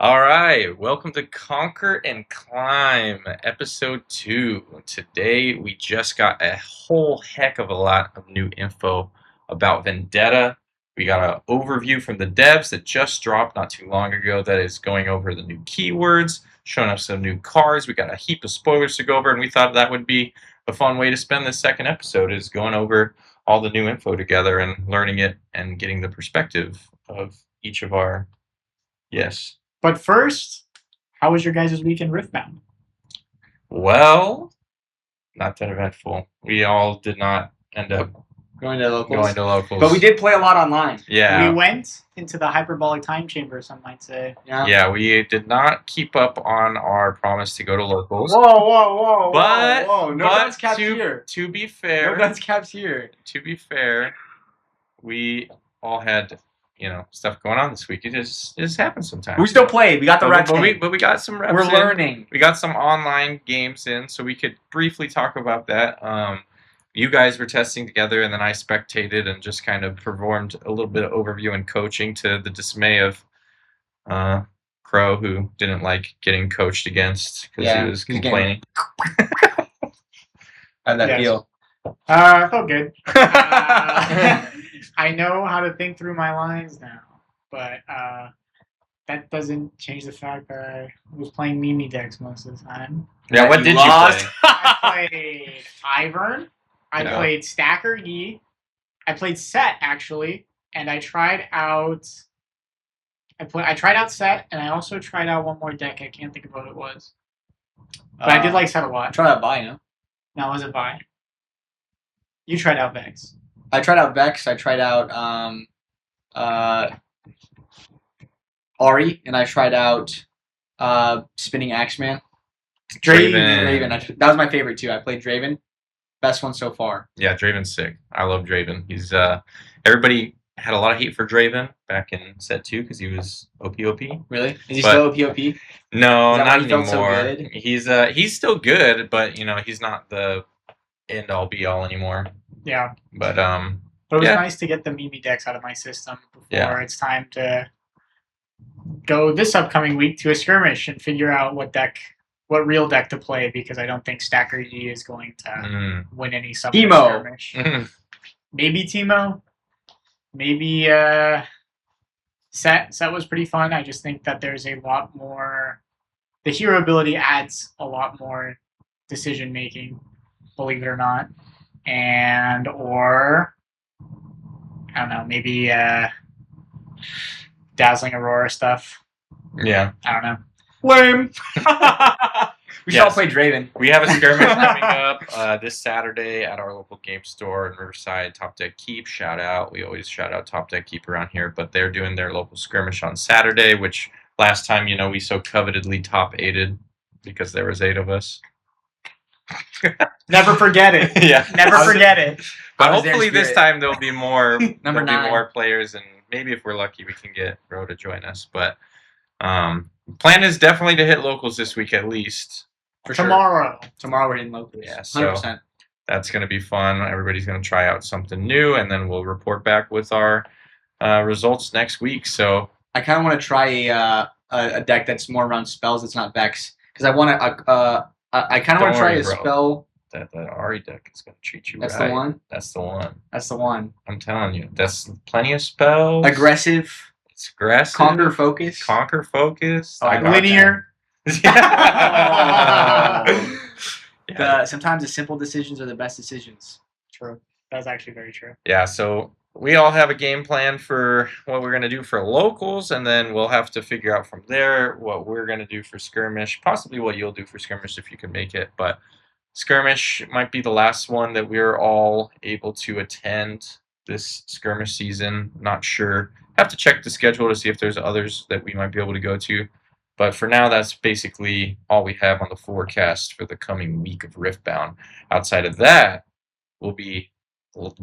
All right, welcome to Conquer and Climb, episode 2. Today, we just got a whole heck of a lot of new info about Vendetta. We got an overview from the devs that just dropped not too long ago that is going over the new keywords, showing us some new cards. We got a heap of spoilers to go over, and we thought that would be a fun way to spend this second episode is going over all the new info together and learning it and getting the perspective of each of our... Yes. But first, how was your guys' week in Riftbound? Well, not that eventful. We all did not end up going to locals. But But we did play a lot online. Yeah. We went into the hyperbolic time chamber, some might say. Yeah, we did not keep up on our promise to go to locals. Whoa. But No dunce caps here. To be fair, No dunce caps here. To be fair, we all had stuff going on this week. It just happens sometimes. We still played. We got the reps. But we got some reps. We're learning. We got some online games in, so we could briefly talk about that. You guys were testing together, and then I spectated and just kind of performed a little bit of overview and coaching to the dismay of Cro, who didn't like getting coached against because he was complaining. How'd that feel? I felt good. I know how to think through my lines now, but that doesn't change the fact that I was playing Mimi decks most of the time. Yeah, what did you play? I played Ivern. I played Stacker Yi. I played Set actually, and I tried out. I tried out Set, and I also tried out one more deck. I can't think of what it was, but I did like Set a lot. Try out Buy, no? No, it wasn't Buy. You tried out Vex. I tried out Vex. I tried out Ari, and I tried out Spinning Axeman. Draven. That was my favorite too. I played Draven. Best one so far. Yeah, Draven's sick. I love Draven. He's everybody had a lot of hate for Draven back in set 2 because he was OP. Really? Is he still OP? No, not anymore. So he's still good, but he's not the end all be all anymore. Yeah. But it was nice to get the Mimi decks out of my system before it's time to go this upcoming week to a skirmish and figure out what real deck to play, because I don't think Stacker Yi is going to win any skirmish. Maybe Teemo. Maybe Set was pretty fun. I just think that there's a lot more. The hero ability adds a lot more decision making, believe it or not, or I don't know, maybe Dazzling Aurora stuff. Yeah, I don't know. Lame. We should all play Draven. We have a skirmish coming up this Saturday at our local game store in Riverside, Top Deck Keep. Shout out. We always shout out Top Deck Keep around here, but they're doing their local skirmish on Saturday, which last time, we so covetedly top-8'd because there was 8 of us. Never forget it. Yeah. Never forget it. But hopefully this time there'll be more Number 9. More players, and maybe if we're lucky we can get Ro to join us. But plan is definitely to hit locals this week at least. For tomorrow. Sure. Tomorrow we're hitting locals. Yeah, so 100%. That's going to be fun. Everybody's going to try out something new, and then we'll report back with our results next week. So I kind of want to try a deck that's more around spells. It's not Vex, because I want to. I kind of want to try a spell. That Ari deck is going to treat you That's right. The one? That's the one. That's the one. I'm telling you. That's plenty of spells. Aggressive. It's aggressive. Conquer focus. Linear. Sometimes the simple decisions are the best decisions. True. That's actually very true. Yeah, so we all have a game plan for what we're going to do for locals, and then we'll have to figure out from there what we're going to do for skirmish, possibly what you'll do for skirmish if you can make it. But skirmish might be the last one that we're all able to attend this skirmish season. Not sure. Have to check the schedule to see if there's others that we might be able to go to. But for now, that's basically all we have on the forecast for the coming week of Riftbound. Outside of that, we'll be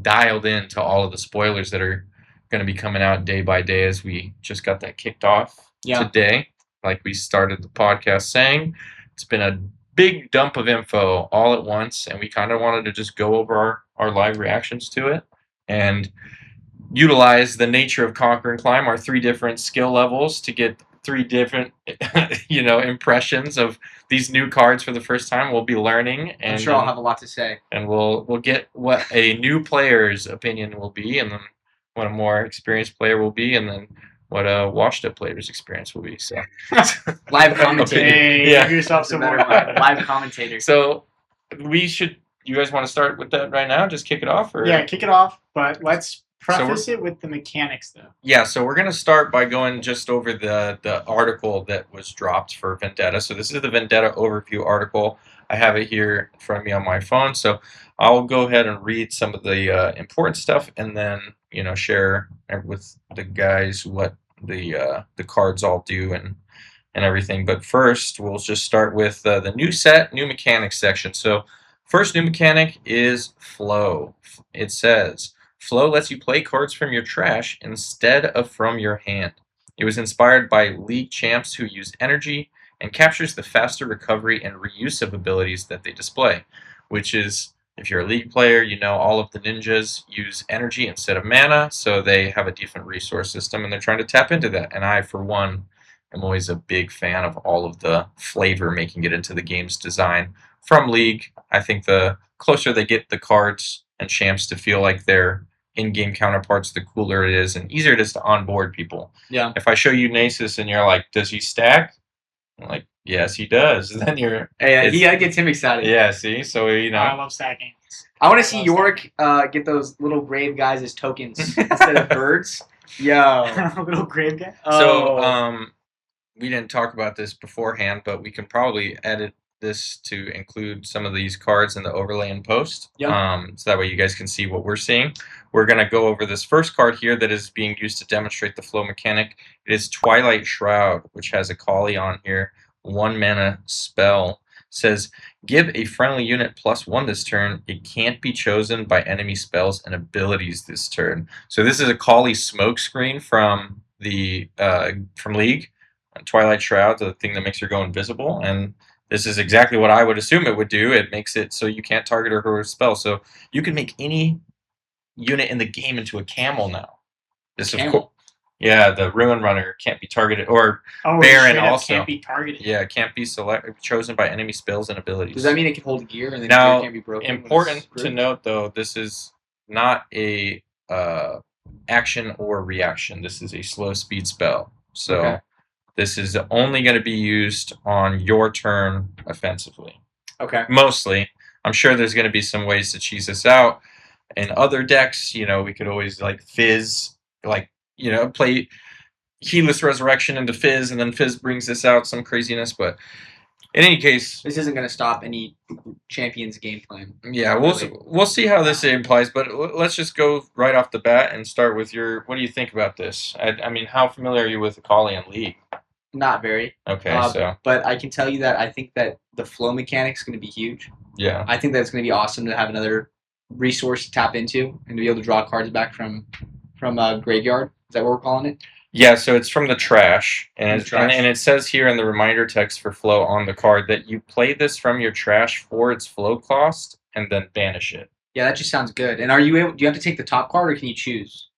dialed into all of the spoilers that are going to be coming out day by day, as we just got that kicked off today. Like we started the podcast saying, it's been a big dump of info all at once, and we kind of wanted to just go over our live reactions to it and utilize the nature of Conquer and Climb, our 3 different skill levels, to get 3 different, impressions of these new cards for the first time. We'll be learning, and I'm sure I'll have a lot to say. And we'll get what a new player's opinion will be, and then what a more experienced player will be, and then what a washed-up player's experience will be. So live commentator. Hey, give yourself some more. Live commentator. So you guys want to start with that right now? Just kick it off? Or? Yeah, kick it off, but let's preface it with the mechanics, though. Yeah, so we're going to start by going just over the article that was dropped for Vendetta. So this is the Vendetta overview article. I have it here in front of me on my phone. So I'll go ahead and read some of the important stuff, and then share with the guys what the cards all do and everything. But first, we'll just start with the new mechanics section. So first new mechanic is flow. It says, flow lets you play cards from your trash instead of from your hand. It was inspired by League champs who use energy and captures the faster recovery and reuse of abilities that they display, which is, if you're a League player, all of the ninjas use energy instead of mana, so they have a different resource system, and they're trying to tap into that. And I, for one, am always a big fan of all of the flavor making it into the game's design from League. I think the closer they get the cards and champs to feel like they're in-game counterparts, the cooler it is and easier it is to onboard people. Yeah. If I show you Nasus and you're like, does he stack? I'm like, yes, he does. Then you're... That gets him excited. Yeah, see? So, I love stacking. I want to see York get those little grave guys as tokens instead of birds. Yo. Little grave guy? Oh. So, we didn't talk about this beforehand, but we can probably edit this to include some of these cards in the overlay and post. Yeah. So that way you guys can see what we're seeing. We're going to go over this first card here that is being used to demonstrate the flow mechanic. It is Twilight Shroud, which has a Kali on here. 1 mana spell. Says, give a friendly unit +1 this turn. It can't be chosen by enemy spells and abilities this turn. So this is a Kali smokescreen from from League. Twilight Shroud, the thing that makes her go invisible, and this is exactly what I would assume it would do. It makes it so you can't target her with a spell. So you can make any unit in the game into a camel now. Yeah, the Ruin Runner can't be targeted, or Baron also can't be targeted. Yeah, it can't be chosen by enemy spells and abilities. Does that mean it can hold gear and then now, gear can't be broken? Important to note, though, this is not a action or reaction. This is a slow speed spell. So this is only going to be used on your turn offensively. Okay. Mostly. I'm sure there's going to be some ways to cheese this out. In other decks, we could always Fizz, play Heedless Resurrection into Fizz, and then Fizz brings this out, some craziness. But in any case, this isn't going to stop any champion's game plan. Yeah, we'll see how this implies, but let's just go right off the bat and start with what do you think about this? I mean, how familiar are you with Kali and League? Not very. Okay, but I can tell you that I think that the flow mechanic's going to be huge. Yeah. I think that it's going to be awesome to have another resource to tap into and to be able to draw cards back from a graveyard. Is that what we're calling it? Yeah, so it's from the trash, and it says here in the reminder text for flow on the card that you play this from your trash for its flow cost and then banish it. Yeah, that just sounds good. And do you have to take the top card, or can you choose?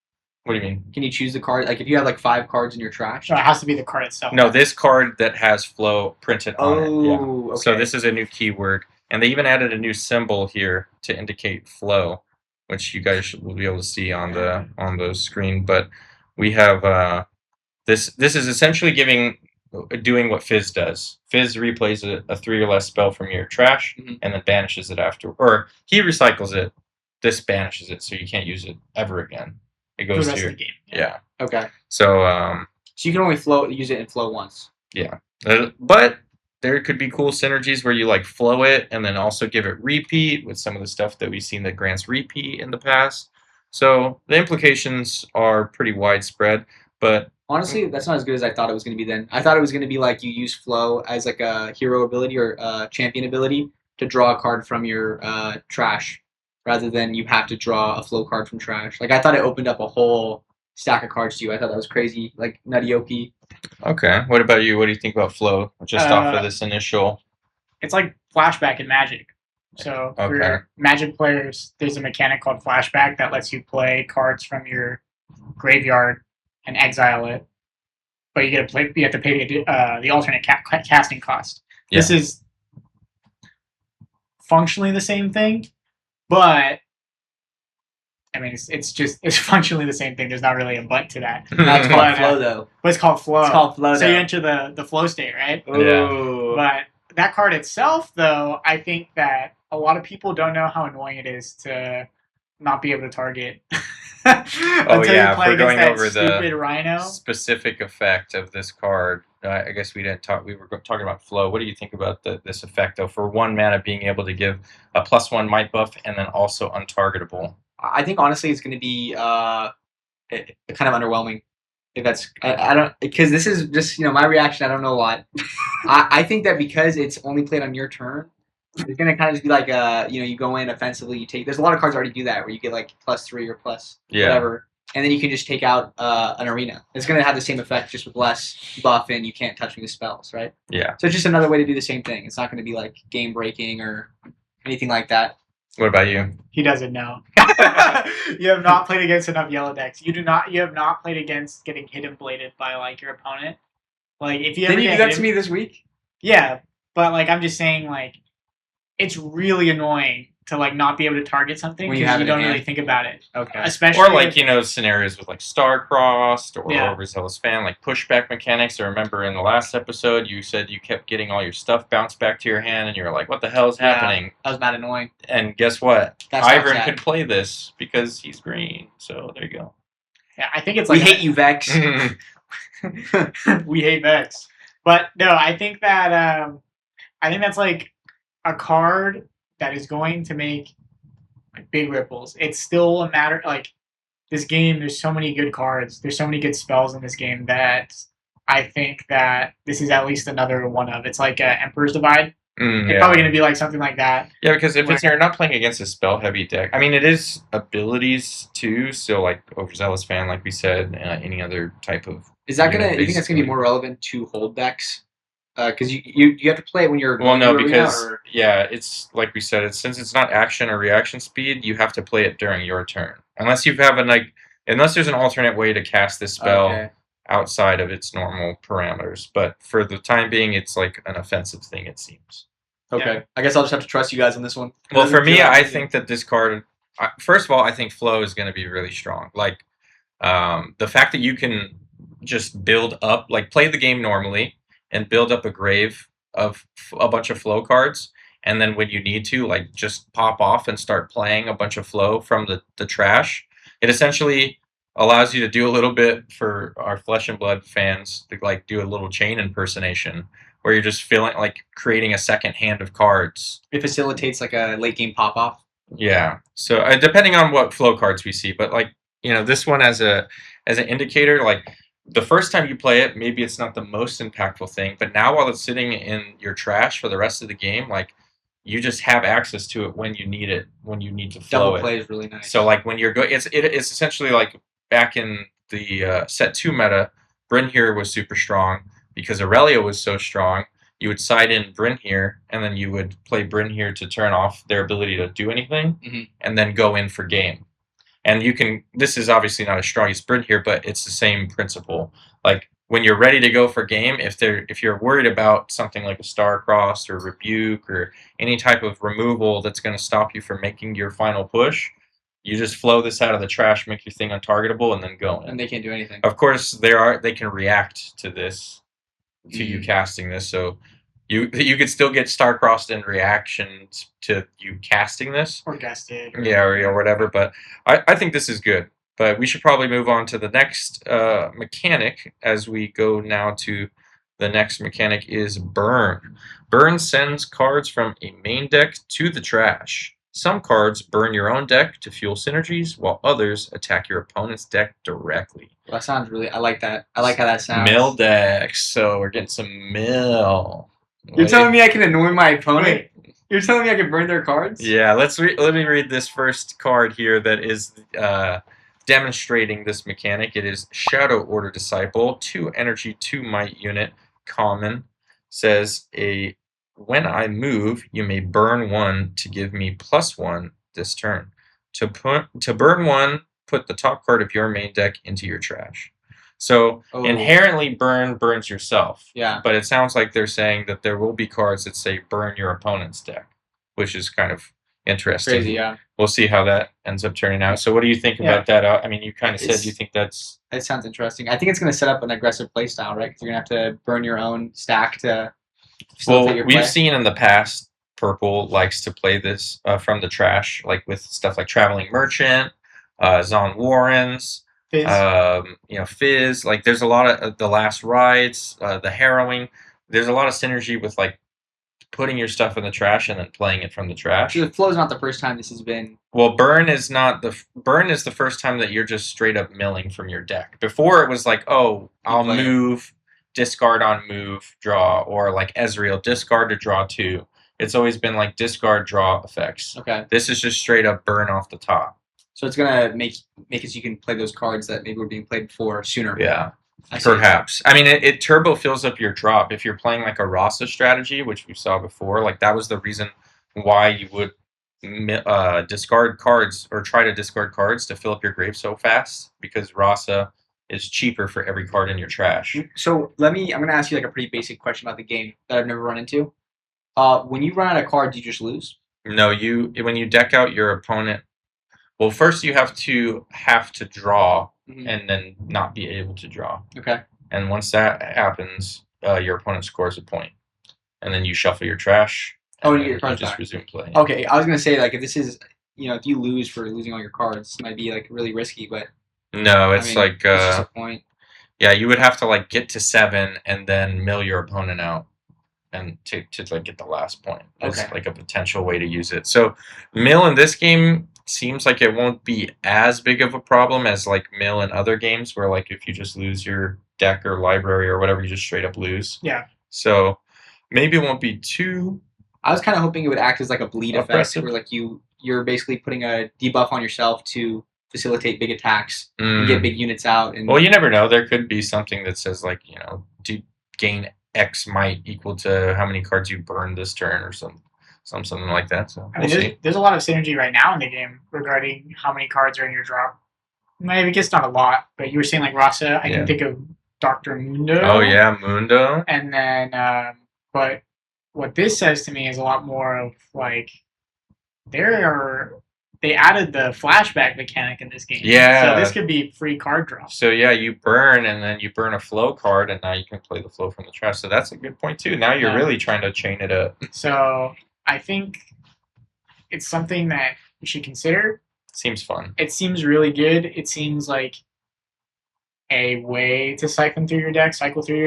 What do you mean? Can you choose the card? Like if you have 5 cards in your trash? No, it has to be the card itself. No, this card that has flow printed on it. Yeah. Okay. So this is a new keyword, and they even added a new symbol here to indicate flow, which you guys will be able to see on the screen. But we have this is essentially doing what Fizz does. Fizz replays a 3 or less spell from your trash and then banishes it after, or he recycles it. This banishes it, so you can't use it ever again. It goes to your game. Yeah. Okay. So so you can only use it in flow once. Yeah, but there could be cool synergies where you flow it and then also give it repeat with some of the stuff that we've seen that grants repeat in the past. So the implications are pretty widespread, but honestly, that's not as good as I thought it was going to be then. I thought it was going to be you use flow as a hero ability or a champion ability to draw a card from your trash, rather than you have to draw a flow card from trash. I thought it opened up a whole stack of cards to you. I thought that was crazy, nutty OP. Okay. What about you? What do you think about flow? Just off of this initial... It's like flashback in Magic. So for Magic players, there's a mechanic called flashback that lets you play cards from your graveyard and exile it. but you have to pay the alternate casting cost. Yeah. This is functionally the same thing, but I mean, it's functionally the same thing. There's not really a but to that. That's called flow, though. But it's called flow. It's called flow. So you enter the flow state, right? Ooh. But that card itself, though, I think that a lot of people don't know how annoying it is to not be able to target. Until you play we're going over the Rhino. Specific effect of this card. I guess we didn't talk. We were talking about flow. What do you think about this effect, though? For 1 mana, being able to give a +1 might buff and then also untargetable. I think honestly, it's going to be kind of underwhelming. If that's I don't, because this is just my reaction. I don't know a lot. I think that because it's only played on your turn, it's gonna kind of just be like you go in offensively, you take. There's a lot of cards already do that where you get like +3 or plus whatever, and then you can just take out an arena. It's gonna have the same effect just with less buff, and you can't touch me with spells, right? Yeah. So it's just another way to do the same thing. It's not gonna be like game breaking or anything like that. What about you? He doesn't know. You have not played against enough yellow decks. You have not played against getting hidden bladed by like your opponent. Like if you Didn't you do that to me this week? Yeah, but like I'm just saying, like it's really annoying to like not be able to target something because you don't really think about it. Okay. Especially or like scenarios with like Star-Crossed or Overzealous Fan, like pushback mechanics. I remember in the last episode you said you kept getting all your stuff bounced back to your hand and you were like, what the hell is happening? That was mad annoying. And guess what? That's Ivern could play this because he's green. So there you go. Yeah, I think it's like we hate you, Vex. We hate Vex. But no, I think that's like a card that is going to make like big ripples. It's still a matter like this game. There's so many good cards. There's so many good spells in this game that I think that this is at least another one of. It's like Emperor's Divide. It's probably going to be like something like that. Yeah, because if you're not playing against a spell-heavy deck, I mean, it is abilities too. So like Overzealous Fan, like we said, any other type of. Is that gonna? You think that's gonna be more relevant to hold decks? Because you have to play it when you're. Well, no, because it's like we said. Since it's not action or reaction speed, you have to play it during your turn. Unless you have unless there's an alternate way to cast this spell outside of its normal parameters. But for the time being, it's like an offensive thing. It seems. Okay, yeah. I guess I'll just have to trust you guys on this one. Well, for me, I think that this card. First of all, I think flow is going to be really strong. Like the fact that you can just build up, like play the game normally. And build up a grave of a bunch of flow cards, and then when you need to, like just pop off and start playing a bunch of flow from the trash. It essentially allows you to do a little bit for our Flesh and Blood fans to like do a little chain impersonation where you're just feeling like creating a second hand of cards. It facilitates like a late game pop off. Yeah. So depending on what flow cards we see, but like this one as an indicator, like. The first time you play it, maybe it's not the most impactful thing, but now while it's sitting in your trash for the rest of the game, like you just have access to it when you need it, when you need to flow Double play is really nice. So like when you're it's essentially like back in the set 2 meta, Bryn here was super strong because Aurelia was so strong. You would side in Bryn here, and then you would play Bryn here to turn off their ability to do anything, and then go in for game. And this is obviously not as strong as Bryn here, but it's the same principle. Like when you're ready to go for game, if you're worried about something like a Star-Crossed or Rebuke or any type of removal that's going to stop you from making your final push, you just flow this out of the trash, make your thing untargetable, and then go in. And they can't do anything. Of course, they can react to this, to you casting this. So you could still get Star-Crossed in reaction to you casting this. Or guessed it. Or whatever. But I think this is good. But we should probably move on to the next mechanic as we go now to the next mechanic is Burn. Burn sends cards from a main deck to the trash. Some cards burn your own deck to fuel synergies, while others attack your opponent's deck directly. Well, that sounds really... I like that. I like how that sounds. Mill decks. So we're getting some mill. You're telling me I can annoy my opponent? You're telling me I can burn their cards? Yeah, let me read this first card here that is demonstrating this mechanic. It is Shadow Order Disciple, 2 energy, 2 might unit, common. Says when I move, you may burn 1 to give me +1 this turn. To burn 1, put the top card of your main deck into your trash. So Oh. inherently burns yourself. Yeah. But it sounds like they're saying that there will be cards that say burn your opponent's deck, which is kind of interesting. Crazy, yeah. We'll see how that ends up turning out. So what do you think about that? I mean, you kind of said you think that's... It sounds interesting. I think it's going to set up an aggressive play style, right? Because you're going to have to burn your own stack to facilitate your play. We've seen in the past, Purple likes to play this from the trash, like with stuff like Traveling Merchant, Zon Warrens, Fizz. Like there's a lot of the Last Rides, the Harrowing. There's a lot of synergy with like putting your stuff in the trash and then playing it from the trash. The flow's not the first time this has been. Well, burn is the first time that you're just straight up milling from your deck. Before it was like, oh, I'll move, discard on move, draw, or like Ezreal, discard to draw 2. It's always been like discard, draw effects. Okay. This is just straight up burn off the top. So it's gonna make it so you can play those cards that maybe were being played before sooner. Yeah. Perhaps. I mean, it turbo fills up your drop. If you're playing like a Rasa strategy, which we saw before, like that was the reason why you would discard cards or try to discard cards to fill up your grave so fast, because Rasa is cheaper for every card in your trash. So I'm gonna ask you like a pretty basic question about the game that I've never run into. When you run out of cards, you just lose? No, when you deck out your opponent, well, first you have to draw and then not be able to draw. Okay. And once that happens, your opponent scores a point, and then you shuffle your trash. Oh, you just resume play. Okay, I was gonna say like if this is if you lose for losing all your cards, it might be like really risky, but no, it's like it's just a point. Yeah, you would have to like get to 7 and then mill your opponent out, and to like get the last point. That's like a potential way to use it. So mill in this game seems like it won't be as big of a problem as like mill in other games, where like if you just lose your deck or library or whatever, you just straight up lose. Yeah. So maybe it won't be too... I was kind of hoping it would act as like a bleed effect, where like you're basically putting a debuff on yourself to facilitate big attacks and get big units out. And well, you never know. There could be something that says like, to gain X might equal to how many cards you burn this turn or something like that. So there's a lot of synergy right now in the game regarding how many cards are in your drop. Maybe it's not a lot, but you were saying like Rasa. I can think of Dr. Mundo. Oh yeah, Mundo. And then, but what this says to me is a lot more of like they added the flashback mechanic in this game. Yeah. So this could be free card draw. So yeah, you burn and then you burn a flow card, and now you can play the flow from the trash. So that's a good point too. Now you're really trying to chain it up. So I think it's something that you should consider. Seems fun. It seems really good. It seems like a way to cycle through your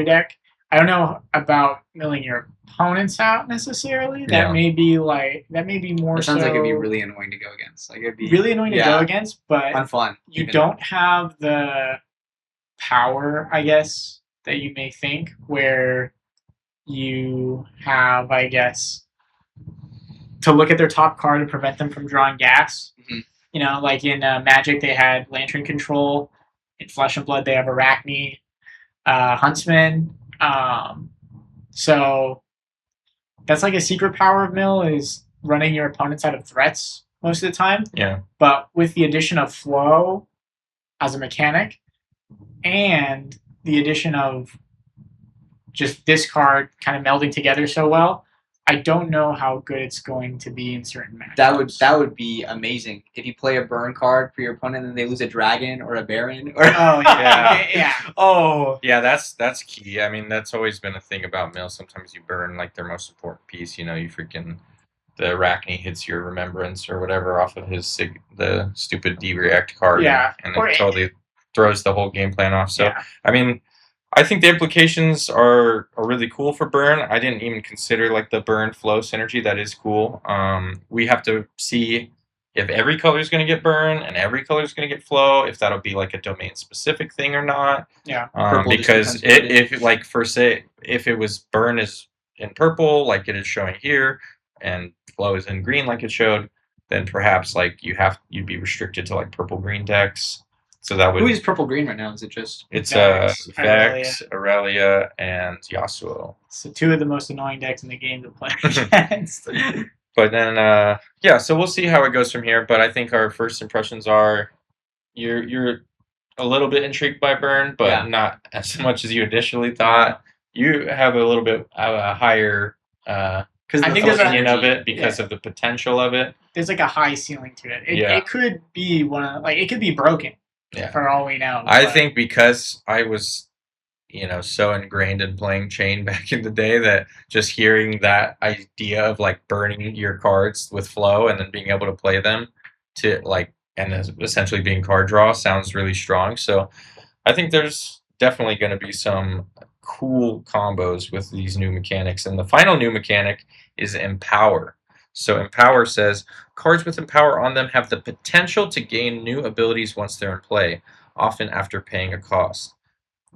deck. I don't know about milling your opponents out necessarily. That may be more. It sounds like it'd be really annoying to go against. Like it'd be really annoying to go against, but unfun. You don't have the power, I guess, that you may think, where you have, I guess, to look at their top card and prevent them from drawing gas. Mm-hmm. Like in Magic, they had Lantern Control. In Flesh and Blood, they have Arachne, Huntsman. So that's like a secret power of Mill, is running your opponents out of threats most of the time. Yeah. But with the addition of Flow as a mechanic and the addition of just this card kind of melding together so well, I don't know how good it's going to be in certain matches. That would be amazing if you play a burn card for your opponent and they lose a dragon or a baron. Or yeah. Oh yeah, that's key. I mean, that's always been a thing about Mill. Sometimes you burn like their most important piece. You freaking the Arachne hits your Remembrance or whatever off of the stupid D-React card. Yeah, and it totally throws the whole game plan off. So yeah. I mean, I think the implications are really cool for burn. I didn't even consider like the burn flow synergy. That is cool. We have to see if every color is going to get burn and every color is going to get flow, if that'll be like a domain specific thing or not. Yeah. Because if it was burn is in purple like it is showing here, and flow is in green like it showed, then perhaps like you'd be restricted to like purple green decks. So that would. Who is purple green right now? Is it just? It's Vex, Aurelia, and Yasuo. So 2 of the most annoying decks in the game to play against. But then, so we'll see how it goes from here. But I think our first impressions are, you're a little bit intrigued by burn, but not as much as you initially thought. You have a little bit a higher opinion of it because of the potential of it. There's like a high ceiling to it. It could be it could be broken. Yeah. For all we know. I think because I was, so ingrained in playing Chain back in the day that just hearing that idea of like burning your cards with flow and then being able to play them to like and essentially being card draw sounds really strong. So I think there's definitely going to be some cool combos with these new mechanics. And the final new mechanic is Empower. So Empower says, cards with Empower on them have the potential to gain new abilities once they're in play, often after paying a cost.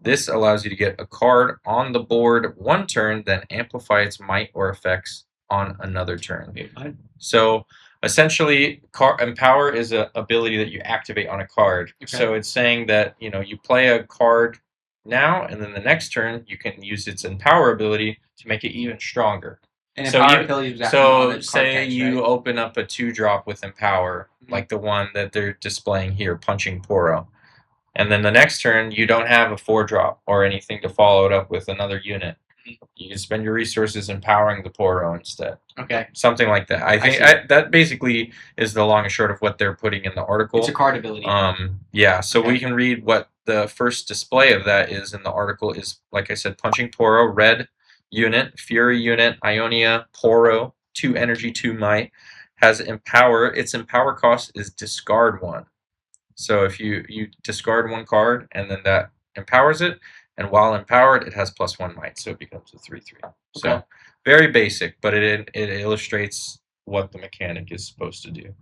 This allows you to get a card on the board one turn, then amplify its might or effects on another turn. So essentially, Empower is an ability that you activate on a card. Okay. So it's saying that you play a card now, and then the next turn you can use its Empower ability to make it even stronger. And so say you open up a 2-drop with Empower, like the one that they're displaying here, Punching Poro. And then the next turn, you don't have a 4-drop or anything to follow it up with another unit. You can spend your resources empowering the Poro instead. Okay. Something like that. I think that basically is the long and short of what they're putting in the article. It's a card ability. Yeah, so we can read what the first display of that is in the article is, like I said, Punching Poro, red unit, Fury unit, Ionia, Poro, 2 energy, 2 might, has Empower. Its Empower cost is discard 1. So if you discard 1 card and then that empowers it, and while empowered, it has +1 might, so it becomes a 3/3. Okay. So very basic, but it illustrates what the mechanic is supposed to do.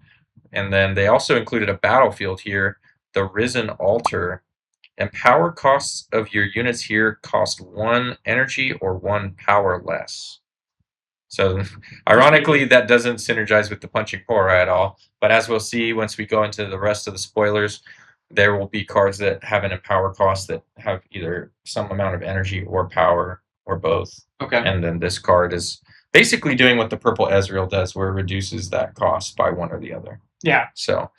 And then they also included a battlefield here, the Risen Altar. Empower costs of your units here cost 1 energy or 1 power less. So, ironically, that doesn't synergize with the Punching Poro at all. But as we'll see once we go into the rest of the spoilers, there will be cards that have an Empower cost that have either some amount of energy or power or both. Okay. And then this card is basically doing what the Purple Ezreal does, where it reduces that cost by one or the other. Yeah. So,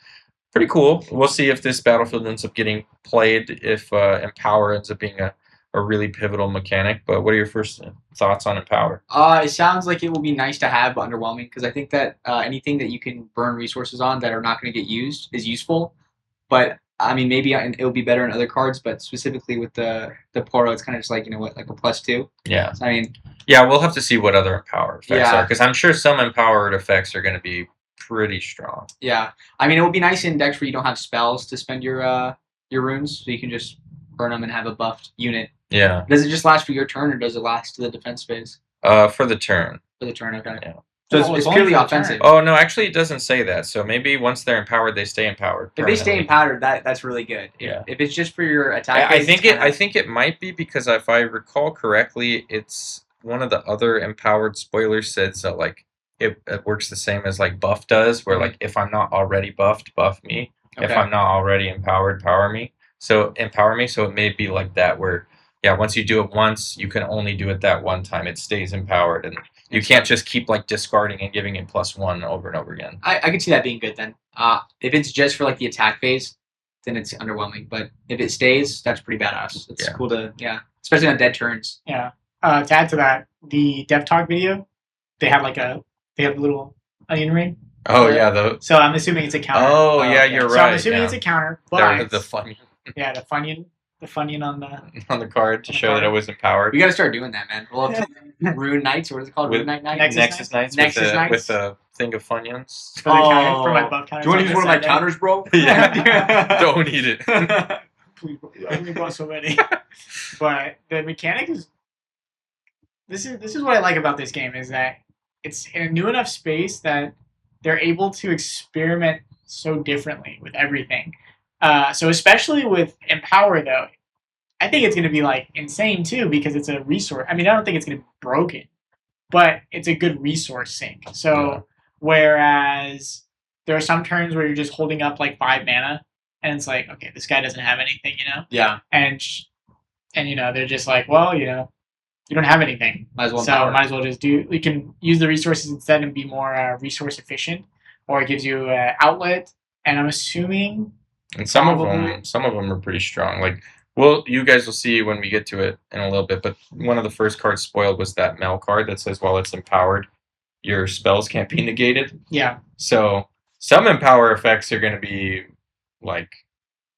pretty cool. We'll see if this battlefield ends up getting played, if Empower ends up being a really pivotal mechanic. But what are your first thoughts on Empower? It sounds like it will be nice to have, but underwhelming, because I think that anything that you can burn resources on that are not going to get used is useful. But I mean, maybe it'll be better in other cards, but specifically with the Poro, it's kind of just like, like a +2. Yeah. So, I mean, yeah, we'll have to see what other Empower effects are, because I'm sure some empowered effects are going to be pretty strong. Yeah. I mean, it would be nice in decks where you don't have spells to spend your runes, so you can just burn them and have a buffed unit. Yeah. Does it just last for your turn, or does it last to the defense phase? For the turn. For the turn, okay. Yeah. So it's purely offensive. Oh, no, actually, it doesn't say that. So maybe once they're empowered, they stay empowered. If they stay empowered, that's really good. Yeah. If it's just for your attack, I think it might be, because if I recall correctly, it's one of the other empowered spoilers says that like it works the same as like buff does, where like if I'm not already buffed, buff me. Okay. If I'm not already empowered, empower me. So it may be like that, where once you do it once, you can only do it that one time. It stays empowered, and you can't just keep like discarding and giving it +1 over and over again. I could see that being good then. If it's just for like the attack phase, then it's underwhelming. But if it stays, that's pretty badass. It's cool to especially on dead turns. Yeah. To add to that, the Dev Talk video, they have a little onion ring. Oh yeah, so I'm assuming it's a counter. Oh yeah, you're right. So I'm assuming it's a counter, but the Funyun. Yeah, the Funyun on the card to show that it was empowered. We got to start doing that, man. We'll have Rune Knights, or what is it called? Rune Knight Nights? Nexus Knights with a thing of Funyuns. For my buff counters. Do you want to use one of my counters, bro? Yeah. Don't eat it. Please, I only bought so many. But the mechanic is. This is what I like about this game, is that it's in a new enough space that they're able to experiment so differently with everything. So especially with Empower, though, I think it's going to be like insane too, because it's a resource. I mean, I don't think it's going to be broken, but it's a good resource sink. So whereas there are some turns where you're just holding up like 5 mana, and it's like, okay, this guy doesn't have anything, Yeah. And they're just like, well, you don't have anything. Might as well just do. You can use the resources instead and be more resource efficient, or it gives you outlet. And I'm assuming And some of Probably. them are pretty strong. Like, well, you guys will see when we get to it in a little bit. But one of the first cards spoiled was that Mel card that says, while it's empowered, your spells can't be negated. Yeah. So some empower effects are going to be like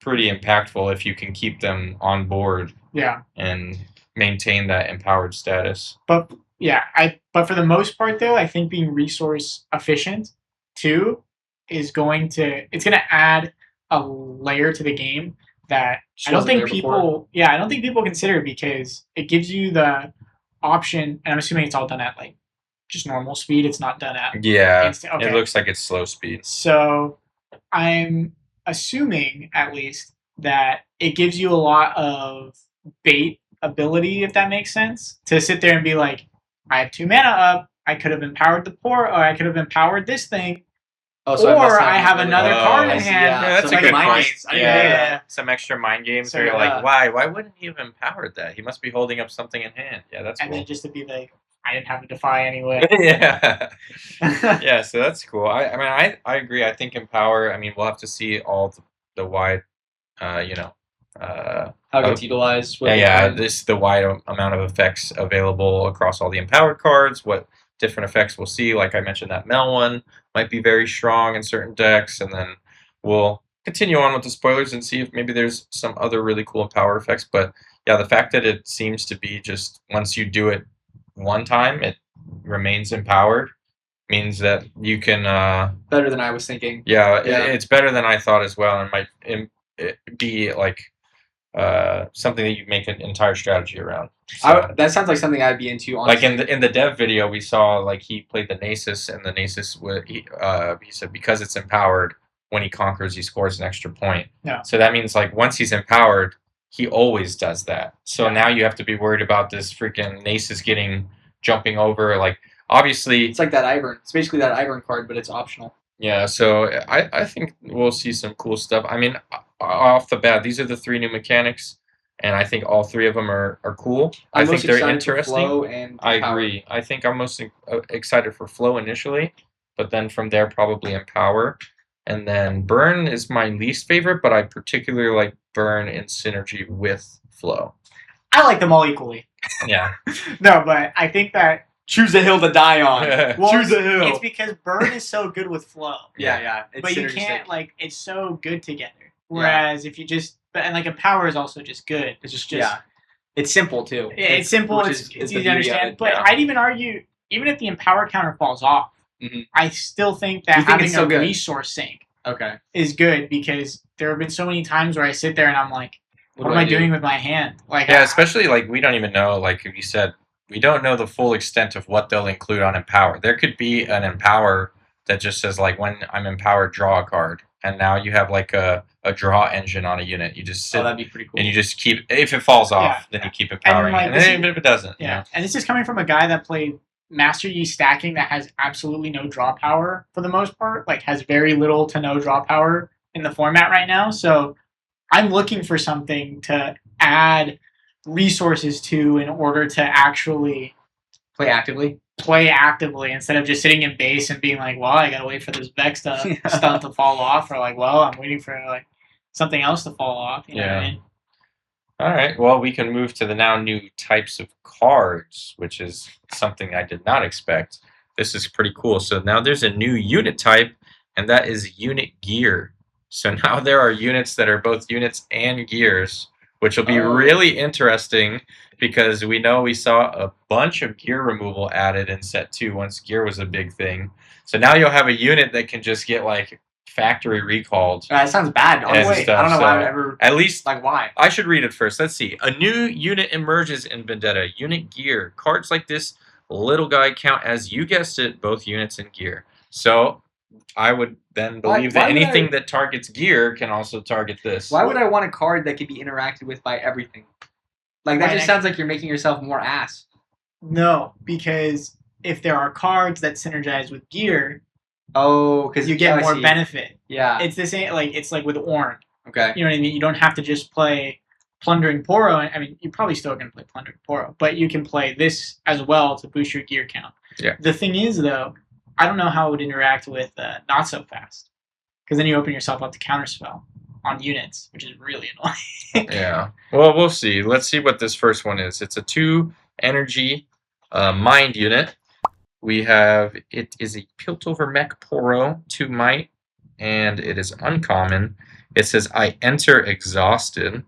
pretty impactful if you can keep them on board. Yeah. And maintain that empowered status. But yeah, but for the most part though, I think being resource efficient too it's going to add a layer to the game that I don't think people consider, because it gives you the option, and I'm assuming it's all done at like just normal speed. It's not done at instant. Okay. It looks like it's slow speed. So I'm assuming at least that it gives you a lot of bait ability, if that makes sense, to sit there and be like, I have 2 mana up, I could have empowered the poor, or I could have empowered this thing. Or I have another card in hand. Yeah, that's a good point. Yeah, some extra mind games where you're like, why wouldn't he have empowered that? He must be holding up something in hand. Yeah, that's cool. And then just to be like, I didn't have to defy anyway. Yeah. Yeah, so that's cool. I agree. I think empower, we'll have to see all the wide, how it gets utilized. The wide amount of effects available across all the empowered cards, what different effects we'll see. Like I mentioned, that Mel one might be very strong in certain decks, and then we'll continue on with the spoilers and see if maybe there's some other really cool empower effects. But yeah, the fact that it seems to be just once you do it one time, it remains empowered, means that you can better than I was thinking. Yeah, it's better than I thought as well, and might be like something that you make an entire strategy around. So, that sounds like something I'd be into. Honestly. Like in the dev video, we saw like he played the Nasus, and the Nasus he said because it's empowered, when he conquers, he scores an extra point. Yeah. So that means like once he's empowered, he always does that. So now you have to be worried about this freaking Nasus jumping over. Like obviously, it's like that Ivern. It's basically that Ivern card, but it's optional. Yeah, so I think we'll see some cool stuff. Off the bat, these are the 3 new mechanics, and I think all 3 of them are cool. I think they're interesting. Flow and I agree. I think I'm most excited for Flow initially, but then from there probably Empower. And then Burn is my least favorite, but I particularly like Burn in synergy with Flow. I like them all equally. Yeah. No, but I think that choose a hill to die on. Well, choose a hill. It's because Burn is so good with Flow. Yeah. But you can't it's so good together. Whereas if you just Empower is also just good. It's just it's simple too. It's simple. It's easy to understand. But I'd even argue, even if the Empower counter falls off, I still think that having a resource sink is good, because there have been so many times where I sit there and I'm like, what am I doing with my hand? Especially we don't even know, like you said, we don't know the full extent of what they'll include on Empower. There could be an Empower that just says like, when I'm empowered, draw a card, and now you have like a draw engine on a unit. You just sit, that'd be pretty cool. And you just keep, if it falls off, then you keep empowering it. And then if it doesn't, And this is coming from a guy that played Master Yi stacking that has absolutely no draw power for the most part. Like has very little to no draw power in the format right now. So I'm looking for something to add resources to in order to actually play actively instead of just sitting in base and being like, well, I gotta wait for this Vex stunt to fall off, or like, well, I'm waiting for like something else to fall off. You know what I mean? All right. Well, we can move to the now new types of cards, which is something I did not expect. This is pretty cool. So now there's a new unit type, and that is unit gear. So now there are units that are both units and gears, which will be really interesting, because we know we saw a bunch of gear removal added in set 2 once gear was a big thing. So now you'll have a unit that can just get like factory recalled. That sounds bad. Honestly, I don't know why I would ever. At least why? I should read it first. Let's see. A new unit emerges in Vendetta. Unit gear. Cards like this little guy count as, you guessed it, both units and gear. So I would then believe that anything that targets gear can also target this. Why would I want a card that could be interacted with by everything? Like, that just sounds like you're making yourself more ass. No, because if there are cards that synergize with gear, because you get more benefit. Yeah. It's the same, it's like with Ornn. Okay. You know what I mean? You don't have to just play Plundering Poro. I mean, you're probably still going to play Plundering Poro, but you can play this as well to boost your gear count. Yeah. The thing is, though, I don't know how it would interact with Not So Fast, because then you open yourself up to counterspell on units, which is really annoying. Yeah. Well, we'll see. Let's see what this first one is. It's a 2 energy mind unit. It is a Piltover Mech Poro, 2 might, and it is uncommon. It says I enter exhausted,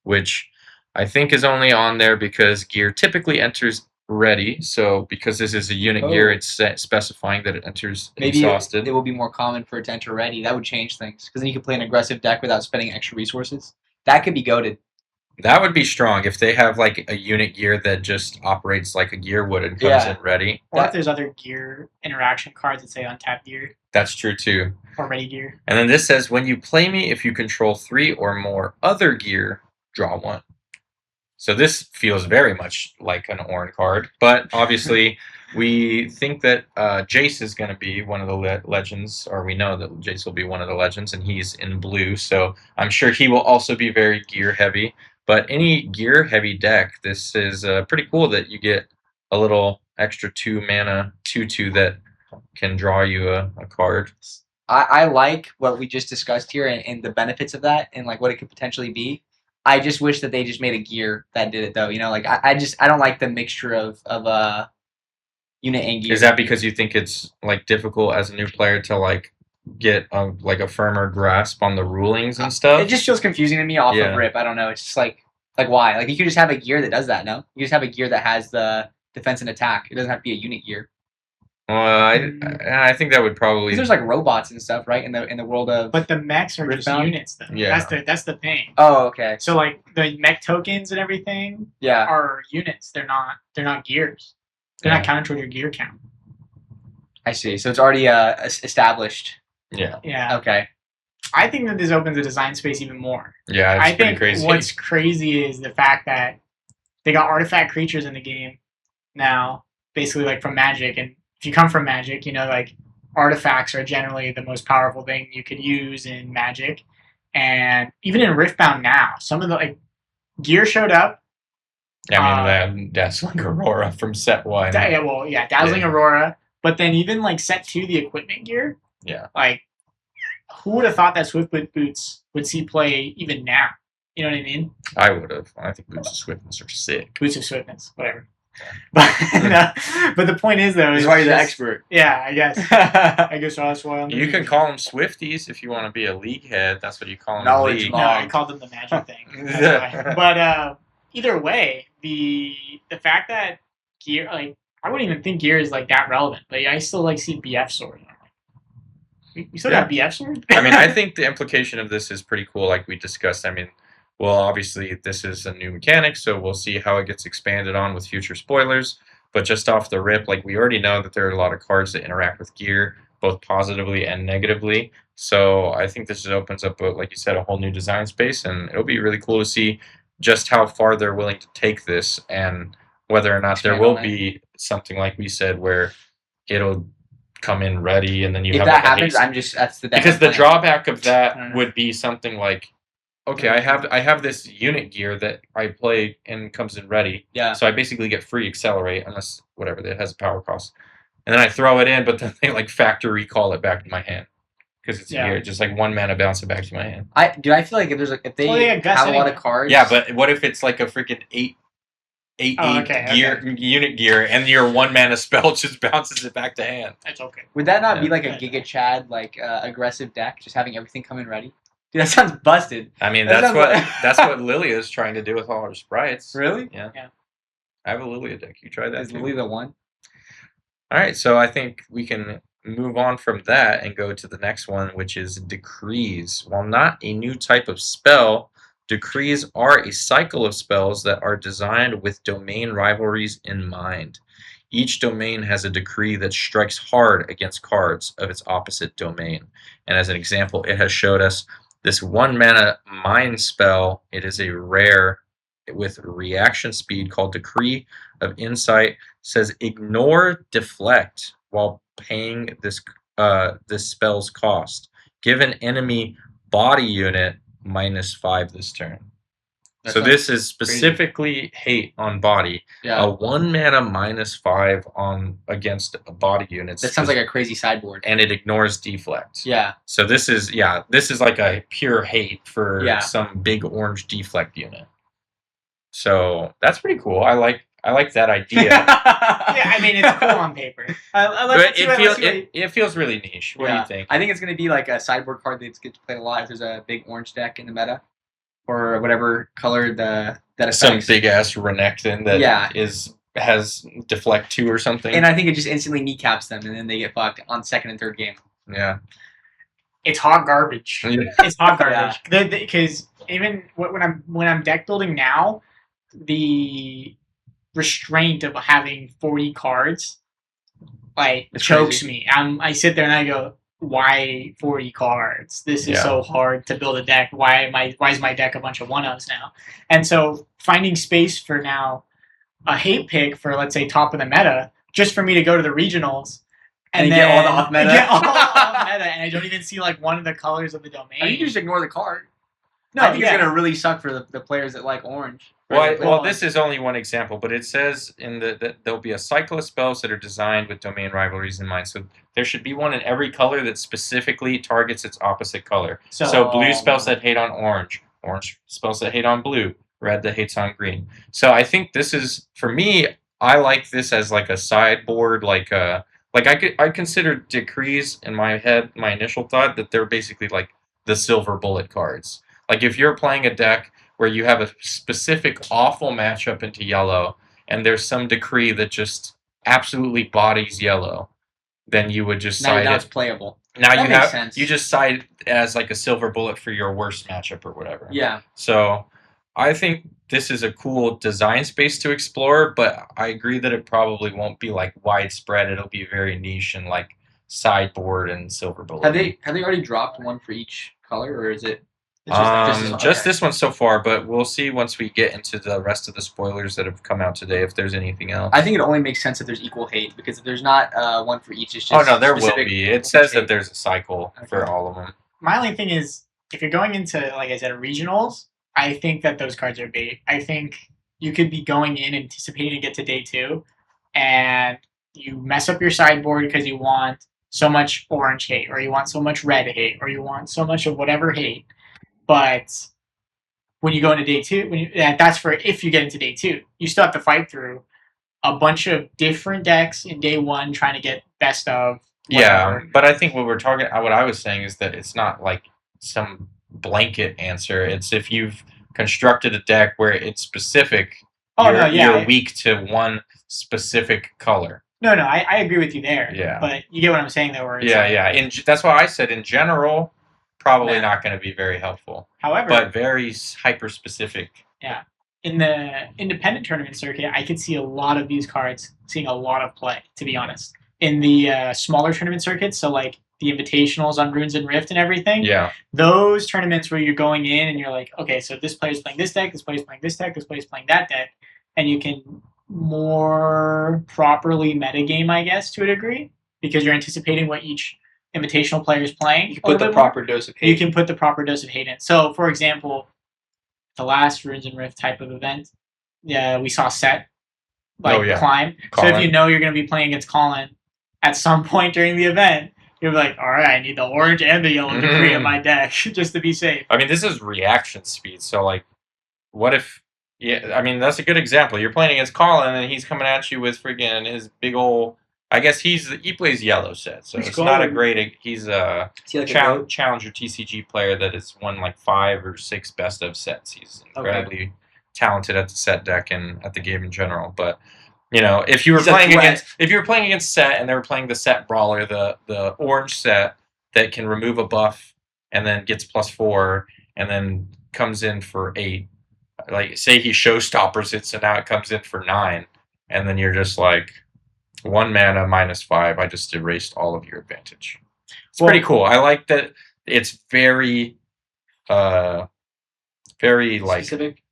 which I think is only on there because gear typically enters ready. So because this is a unit gear, it's specifying that it enters exhausted. Maybe it will be more common for it to enter ready. That would change things because then you could play an aggressive deck without spending extra resources. That could be goated. That would be strong if they have like a unit gear that just operates like a gear would and comes in ready. Or if there's other gear interaction cards that say untap gear. That's true too. Or ready gear. And then this says when you play me, if you control 3 or more other gear, draw 1. So this feels very much like an Orin card, but obviously we think that Jace is going to be one of the legends, or we know that Jace will be one of the legends, and he's in blue, so I'm sure he will also be very gear heavy. But any gear heavy deck, this is pretty cool that you get a little extra 2 mana 2/2 that can draw you a card. I like what we just discussed here and the benefits of that and like what it could potentially be. I just wish that they just made a gear that did it though. You know, like I don't like the mixture of unit and gear. Is that because you think it's like difficult as a new player to like get like a firmer grasp on the rulings and stuff? It just feels confusing to me off of rip. I don't know. It's just like why? Like you could just have a gear that does that. No, you just have a gear that has the defense and attack. It doesn't have to be a unit gear. Well, I think that would probably. Because there's like robots and stuff, right? In the world of. But the mechs are just units, though. Yeah. That's the thing. Oh, okay. So like the mech tokens and everything. Yeah. Are units. They're not gears. They're not counted toward your gear count. I see. So it's already established. Yeah. Yeah. Okay. I think that this opens the design space even more. Yeah, it's pretty crazy. What's crazy is the fact that they got artifact creatures in the game now, basically like from Magic, and if you come from Magic, you know, like artifacts are generally the most powerful thing you could use in Magic. And even in Riftbound now, some of the like gear showed up. I mean, Dazzling Aurora from set 1. Dazzling Aurora. But then even like set 2, the equipment gear. Yeah. Like, who would have thought that Swiftfoot boots would see play even now? You know what I mean? I would have. I think boots of swiftness are sick. Boots of swiftness, whatever. But the point is, though, that's why you're the expert. Yeah, I guess. I guess that's why. You can call them Swifties if you want to be a league head. That's what you call them. Knowledge. No, I called them the Magic thing. But either way, the fact that gear, like, I wouldn't even think gear is like that relevant. But I still like see BF sword. We still got BF sword. I mean, I think the implication of this is pretty cool, like we discussed. I mean, well, obviously this is a new mechanic, so we'll see how it gets expanded on with future spoilers. But just off the rip, like we already know that there are a lot of cards that interact with gear, both positively and negatively. So I think this just opens up, like you said, a whole new design space, and it'll be really cool to see just how far they're willing to take this, and whether or not there will be something like we said where it'll come in ready, and then you if have that like happens, that's the because the drawback of that would be something like, okay, I have this unit gear that I play and comes in ready. Yeah. So I basically get free accelerate unless whatever that has a power cost, and then I throw it in, but then they like factory recall it back to my hand because it's a gear, just like 1 mana bounce it back to my hand. I feel like if they have a lot of cards. Yeah, but what if it's like a freaking 8 unit gear, and your 1 mana spell just bounces it back to hand? That's okay. Would that not be like a Giga Chad like aggressive deck, just having everything come in ready? Dude, that sounds busted. I mean, that's what Lilia is trying to do with all her sprites. Really? Yeah. I have a Lilia deck. You try that. Is Lilia the one? All right, so I think we can move on from that and go to the next one, which is Decrees. While not a new type of spell, Decrees are a cycle of spells that are designed with domain rivalries in mind. Each domain has a decree that strikes hard against cards of its opposite domain. And as an example, it has showed us this 1 mana mind spell. It is a rare with reaction speed called Decree of Insight. Says ignore deflect while paying this spell's cost. Give an enemy body unit -5 this turn. So this is specifically hate on body. Yeah. A 1 mana -5 on against body units. That sounds like a crazy sideboard. And it ignores deflect. Yeah. So this is like a pure hate for some big orange deflect unit. So that's pretty cool. I like that idea. Yeah, I mean, it's cool on paper. It feels really niche. What do you think? I think it's going to be like a sideboard card that gets played a lot if there's a big orange deck in the meta, or whatever color that affects. Some big ass Renekton that has deflect 2 or something. And I think it just instantly kneecaps them, and then they get fucked on second and third game. Yeah. It's hot garbage. It's hot garbage. Because even when I'm deck building now, the restraint of having 40 cards chokes me. I sit there and I go, why 40 cards? This is so hard to build a deck. Why is my deck a bunch of 1-ofs now? And so finding space for now a hate pick for, let's say, top of the meta, just for me to go to the regionals and then get all the off meta. And I don't even see like one of the colors of the domain. I mean, you just ignore the card. No, I think it's gonna really suck for the players that like orange. Well, this is only one example, but it says that there'll be a cycle of spells that are designed with domain rivalries in mind. So there should be one in every color that specifically targets its opposite color. So blue spells that hate on orange spells that hate on blue, red that hates on green. So I think this is, for me, I like this as like a sideboard, I consider decrees in my head, my initial thought, that they're basically like the silver bullet cards. Like if you're playing a deck where you have a specific awful matchup into yellow, and there's some decree that just absolutely bodies yellow, then you would just side now it's playable. Now that makes sense. You just side as like a silver bullet for your worst matchup or whatever. Yeah. So I think this is a cool design space to explore, but I agree that it probably won't be like widespread. It'll be very niche and like sideboard and silver bullet. Have they already dropped one for each color, or is it? Just this one so far, but we'll see once we get into the rest of the spoilers that have come out today if there's anything else. I think it only makes sense if there's equal hate, because if there's not one for each, it's just there will be. It says that there's a cycle for all of them. My only thing is, if you're going into, like I said, regionals, I think that those cards are bait. I think you could be going in anticipating to get to day 2, and you mess up your sideboard because you want so much orange hate, or you want so much red hate, or you want so much of whatever hate. But when you go into day 2, that's for if you get into day 2, you still have to fight through a bunch of different decks in day 1 trying to get best of. Whatever. Yeah, but I think what I was saying is that it's not like some blanket answer. It's if you've constructed a deck where it's specific, you're weak to one specific color. No, I agree with you there. Yeah. But you get what I'm saying, though. Where it's that's why I said in general, probably not going to be very helpful. However, but very hyper specific. Yeah. In the independent tournament circuit, I could see a lot of these cards seeing a lot of play, to be honest. In the smaller tournament circuits, so like the invitationals on Runes and Rift and everything, those tournaments where you're going in and you're like, okay, so this player's playing this deck, this player's playing this deck, this player's playing that deck, and you can more properly metagame, I guess, to a degree, because you're anticipating what each invitational player is playing. You can put the proper dose of hate. You can put the proper dose of hate in. So, for example, the last Runes and Rift type of event, we saw Set, Climb. So if you know you're going to be playing against Colin at some point during the event, you're like, all right, I need the orange and the yellow decree in my deck just to be safe. I mean, this is reaction speed. So, like, what if... Yeah, I mean, that's a good example. You're playing against Colin, and he's coming at you with friggin' his big old... I guess he plays yellow set, so it's not a great... He's a challenger TCG player that has won like 5 or 6 best of sets. He's incredibly talented at the set deck and at the game in general. But if you were playing against set and they were playing the set brawler, the orange set that can remove a buff and then gets +4 and then comes in for 8. Like say he showstoppers it, so now it comes in for 9, and then you're just like 1 mana -5. I just erased all of your advantage. It's pretty cool. I like that. It's very, very like specific.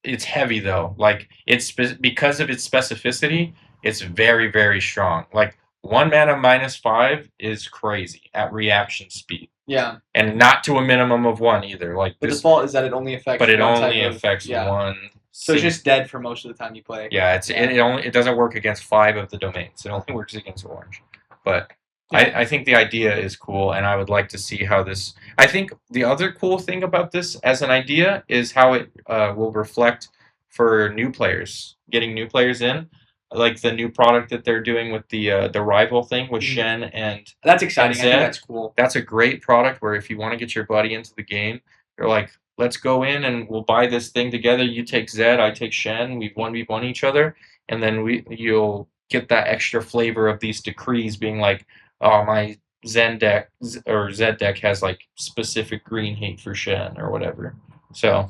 It's heavy though. Like it's because of its specificity. It's very, very strong. Like 1 mana -5 is crazy at reaction speed. Yeah. And not to a minimum of 1 either. Like The this, default is that it only affects. but it one only type of- affects yeah. one. So it's just dead for most of the time you play. Yeah, it doesn't work against 5 of the domains. It only works against orange. But I think the idea is cool, and I would like to see how this. I think the other cool thing about this as an idea is how it will reflect for new players, getting new players in, like the new product that they're doing with the rival thing with Shen and. That's exciting. and I think Zed. that's cool. That's a great product where if you want to get your buddy into the game, you're like, let's go in and we'll buy this thing together. You take Zed, I take Shen. We 1v1 each other, and then you'll get that extra flavor of these decrees being like, oh, my Zen deck or Zed deck has like specific green hate for Shen or whatever. So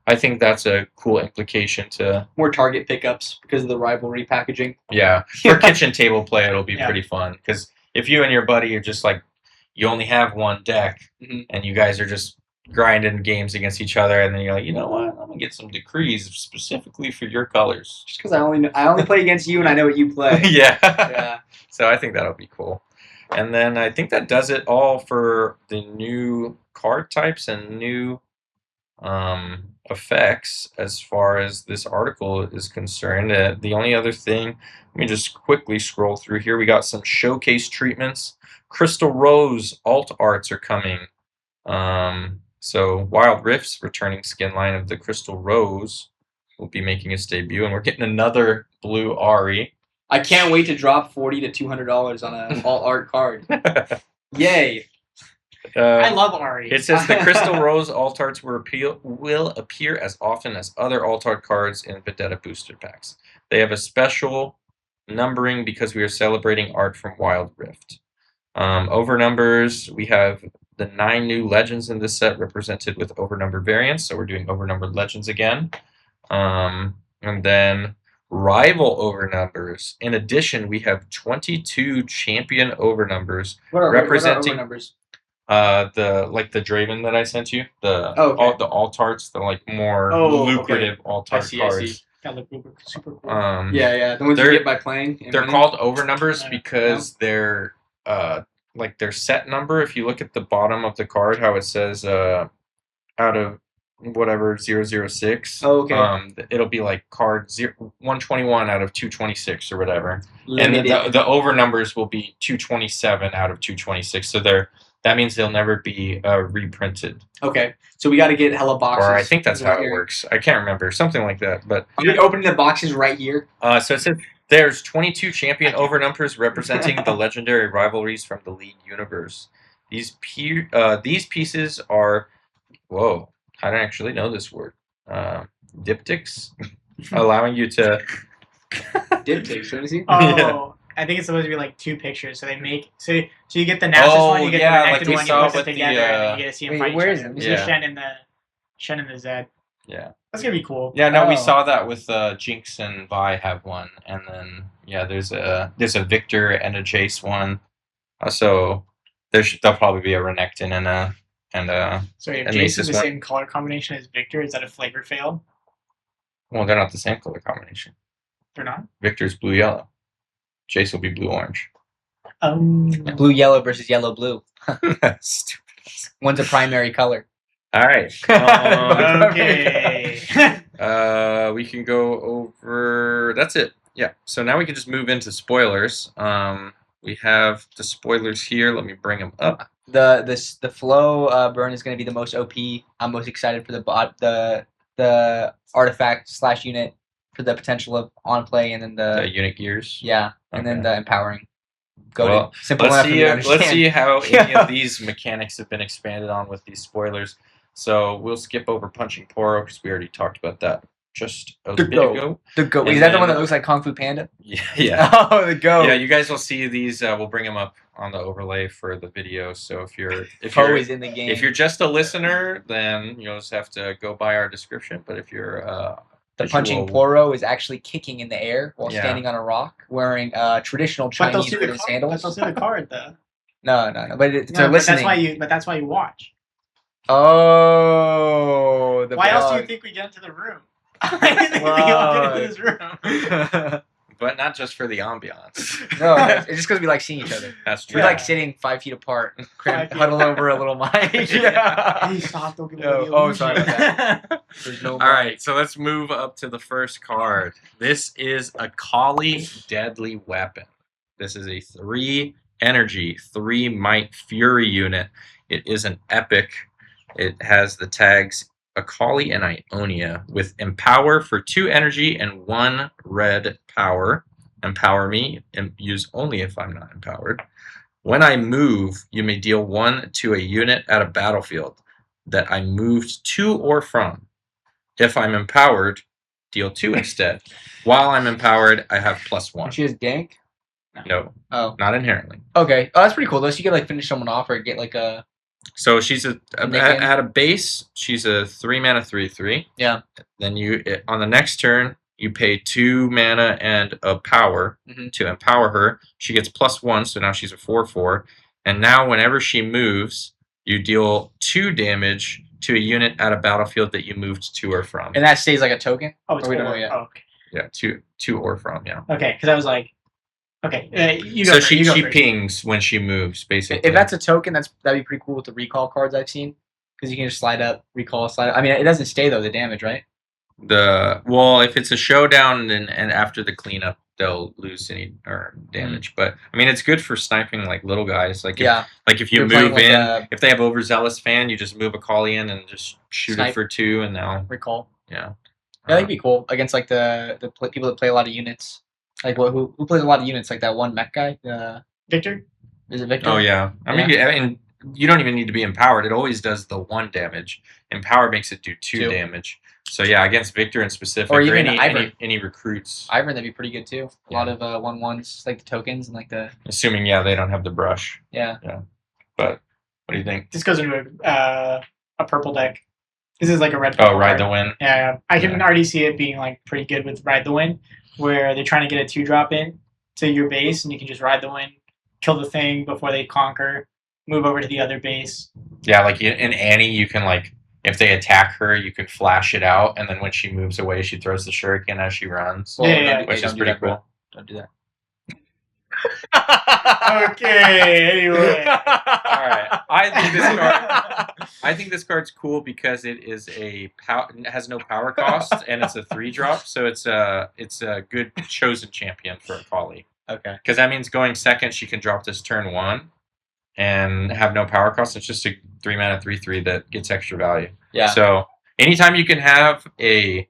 I think that's a cool implication to more target pickups because of the rivalry packaging. Yeah, for kitchen table play, it'll be pretty fun because if you and your buddy are just like you only have one deck and you guys are just grinding games against each other, and then you're like, you know what, I'm gonna get some decrees specifically for your colors. Just because I only play against you and I know what you play. Yeah. So I think that'll be cool. And then I think that does it all for the new card types and new effects as far as this article is concerned. The only other thing, let me just quickly scroll through here. We got some showcase treatments. Crystal Rose alt arts are coming. So Wild Rift's returning skin line of the Crystal Rose will be making its debut, and we're getting another blue Ari. I can't wait to drop $40 to $200 on an alt art card. Yay! I love Ari. It says the Crystal Rose alt arts will appear as often as other alt art cards in Vendetta booster packs. They have a special numbering because we are celebrating art from Wild Rift. Over numbers, we have the 9 new legends in this set represented with overnumbered variants, so we're doing overnumbered legends again. And then rival overnumbers. In addition, we have 22 champion overnumbers representing what are overnumbers? The Draven that I sent you, the alt arts, the like more lucrative alt art cards. That look super cool. Yeah, the ones you get by playing. They're called overnumbers because they're like their set number. If you look at the bottom of the card, how it says out of whatever 006. Oh, okay. It'll be like card 121 out of 226 or whatever. Limited. And the over numbers will be 227 out of 226. So that means they'll never be reprinted. Okay, so we got to get hella boxes. Or I think that's how it works. I can't remember. Something like that. But you opening the boxes right here. So it says there's 22 champion overnumbers representing the legendary rivalries from the League universe. These pieces are I don't actually know this word. Diptychs, allowing you to. Diptychs, what is he? Oh, yeah. I think it's supposed to be like 2 pictures. So they make so you get the Nasus one, you get the connected one, you put them together, and then you get to see them fight each other. You see Shen and the Zed. Yeah, that's gonna be cool. Yeah, no, we saw that with Jinx and Vi have one, and then there's a Victor and a Jace one. So there'll probably be a Renekton and a. So if Jace is the same color combination as Victor, is that a flavor fail? Well, they're not the same color combination. They're not? Victor's blue-yellow. Jace will be blue-orange. Blue-yellow versus yellow-blue. Stupid. One's a primary color. All right. Okay. We can go over... That's it. Yeah. So now we can just move into spoilers. We have the spoilers here. Let me bring them up. The flow burn is going to be the most OP. I'm most excited for the artifact / unit for the potential of on play, and then the unit gears. Yeah, and then the empowering. Simple enough. Let's see how any of these mechanics have been expanded on with these spoilers. So we'll skip over Punching Poro because we already talked about that just a bit ago. The goat. Is that the one that looks like Kung Fu Panda? Yeah. Oh, the goat. Yeah, you guys will see these. We'll bring them up on the overlay for the video. So if you're in the game, if you're just a listener, then you'll just have to go by our description. But if you're the Punching Poro is actually kicking in the air while standing on a rock, wearing traditional Chinese wooden sandals. But they'll see the card though. No. But they're listening. That's why you watch. Oh, why else do you think we get into the room? Why do you think we all get into this room? but not just for the ambiance. No, it's just because we like seeing each other. That's We true. like sitting 5 feet apart, 5 feet huddle over a little mic. Yeah. Hey, stop! Don't give No, away the oh, sorry illusion. about There's no All right, so let's move up to the first card. This is a Kali Deadly Weapon. This is a 3 energy, 3 might fury unit. It is an epic. It has the tags Akali and Ionia with Empower for 2 energy and 1 red power. Empower me and use only if I'm not empowered. When I move, you may deal 1 to a unit at a battlefield that I moved to or from. If I'm empowered, deal 2 instead. While I'm empowered, I have +1. She has gank? No, Oh. not inherently. Okay. Oh, that's pretty cool. Though, so you can like finish someone off or get like a. So she's Nick at a base. She's a 3 mana 3/3. Yeah. Then on the next turn you pay 2 mana and a power to empower her. She gets +1, so now she's a 4/4. And now whenever she moves, you deal 2 damage to a unit at a battlefield that you moved to or from. And that stays like a token. Oh, it's Or we don't or. know yet. Oh, okay. Yeah, to or from. Yeah. Okay, because I was like, okay, you go. So first, she you go first. pings when she moves, basically. If that's a token, that'd be pretty cool with the recall cards I've seen, because you can just slide up, recall, slide up. I mean, it doesn't stay though, the damage, right? If it's a showdown and after the cleanup, they'll lose any damage. But I mean, it's good for sniping like little guys. Like if you You're playing move like in, if they have overzealous fan, you just move a Kali in and just shoot Snipe. it for 2, and now Recall. yeah. Yeah, that'd be cool against like the people that play a lot of units. Like who plays a lot of units? Like that one mech guy. Victor. Is it Victor? Oh yeah. I mean, you don't even need to be empowered. It always does the 1 damage. Empower makes it do 2 damage. So yeah, against Victor in specific, or even any recruits. Ivern, that'd be pretty good too. A lot of 1/1s, like the tokens and like the. Assuming they don't have the brush. Yeah. Yeah. But what do you think? This goes into a purple deck. This is like a red. Oh, Ride the Wind. Yeah, I can already see it being like pretty good with Ride the Wind, where they're trying to get a 2-drop in to your base, and you can just ride the wind, kill the thing before they conquer, move over to the other base. Yeah, like in Annie, you can like if they attack her, you can flash it out, and then when she moves away, she throws the shuriken as she runs. Which is pretty cool. Don't do that. Okay. Anyway. All right. I think this card's cool because it is it has no power cost and it's a 3-drop, so it's a good chosen champion for a Kali. Okay. Because that means going second, she can drop this turn 1 and have no power cost. It's just a 3 mana 3/3 that gets extra value. Yeah. So anytime you can have a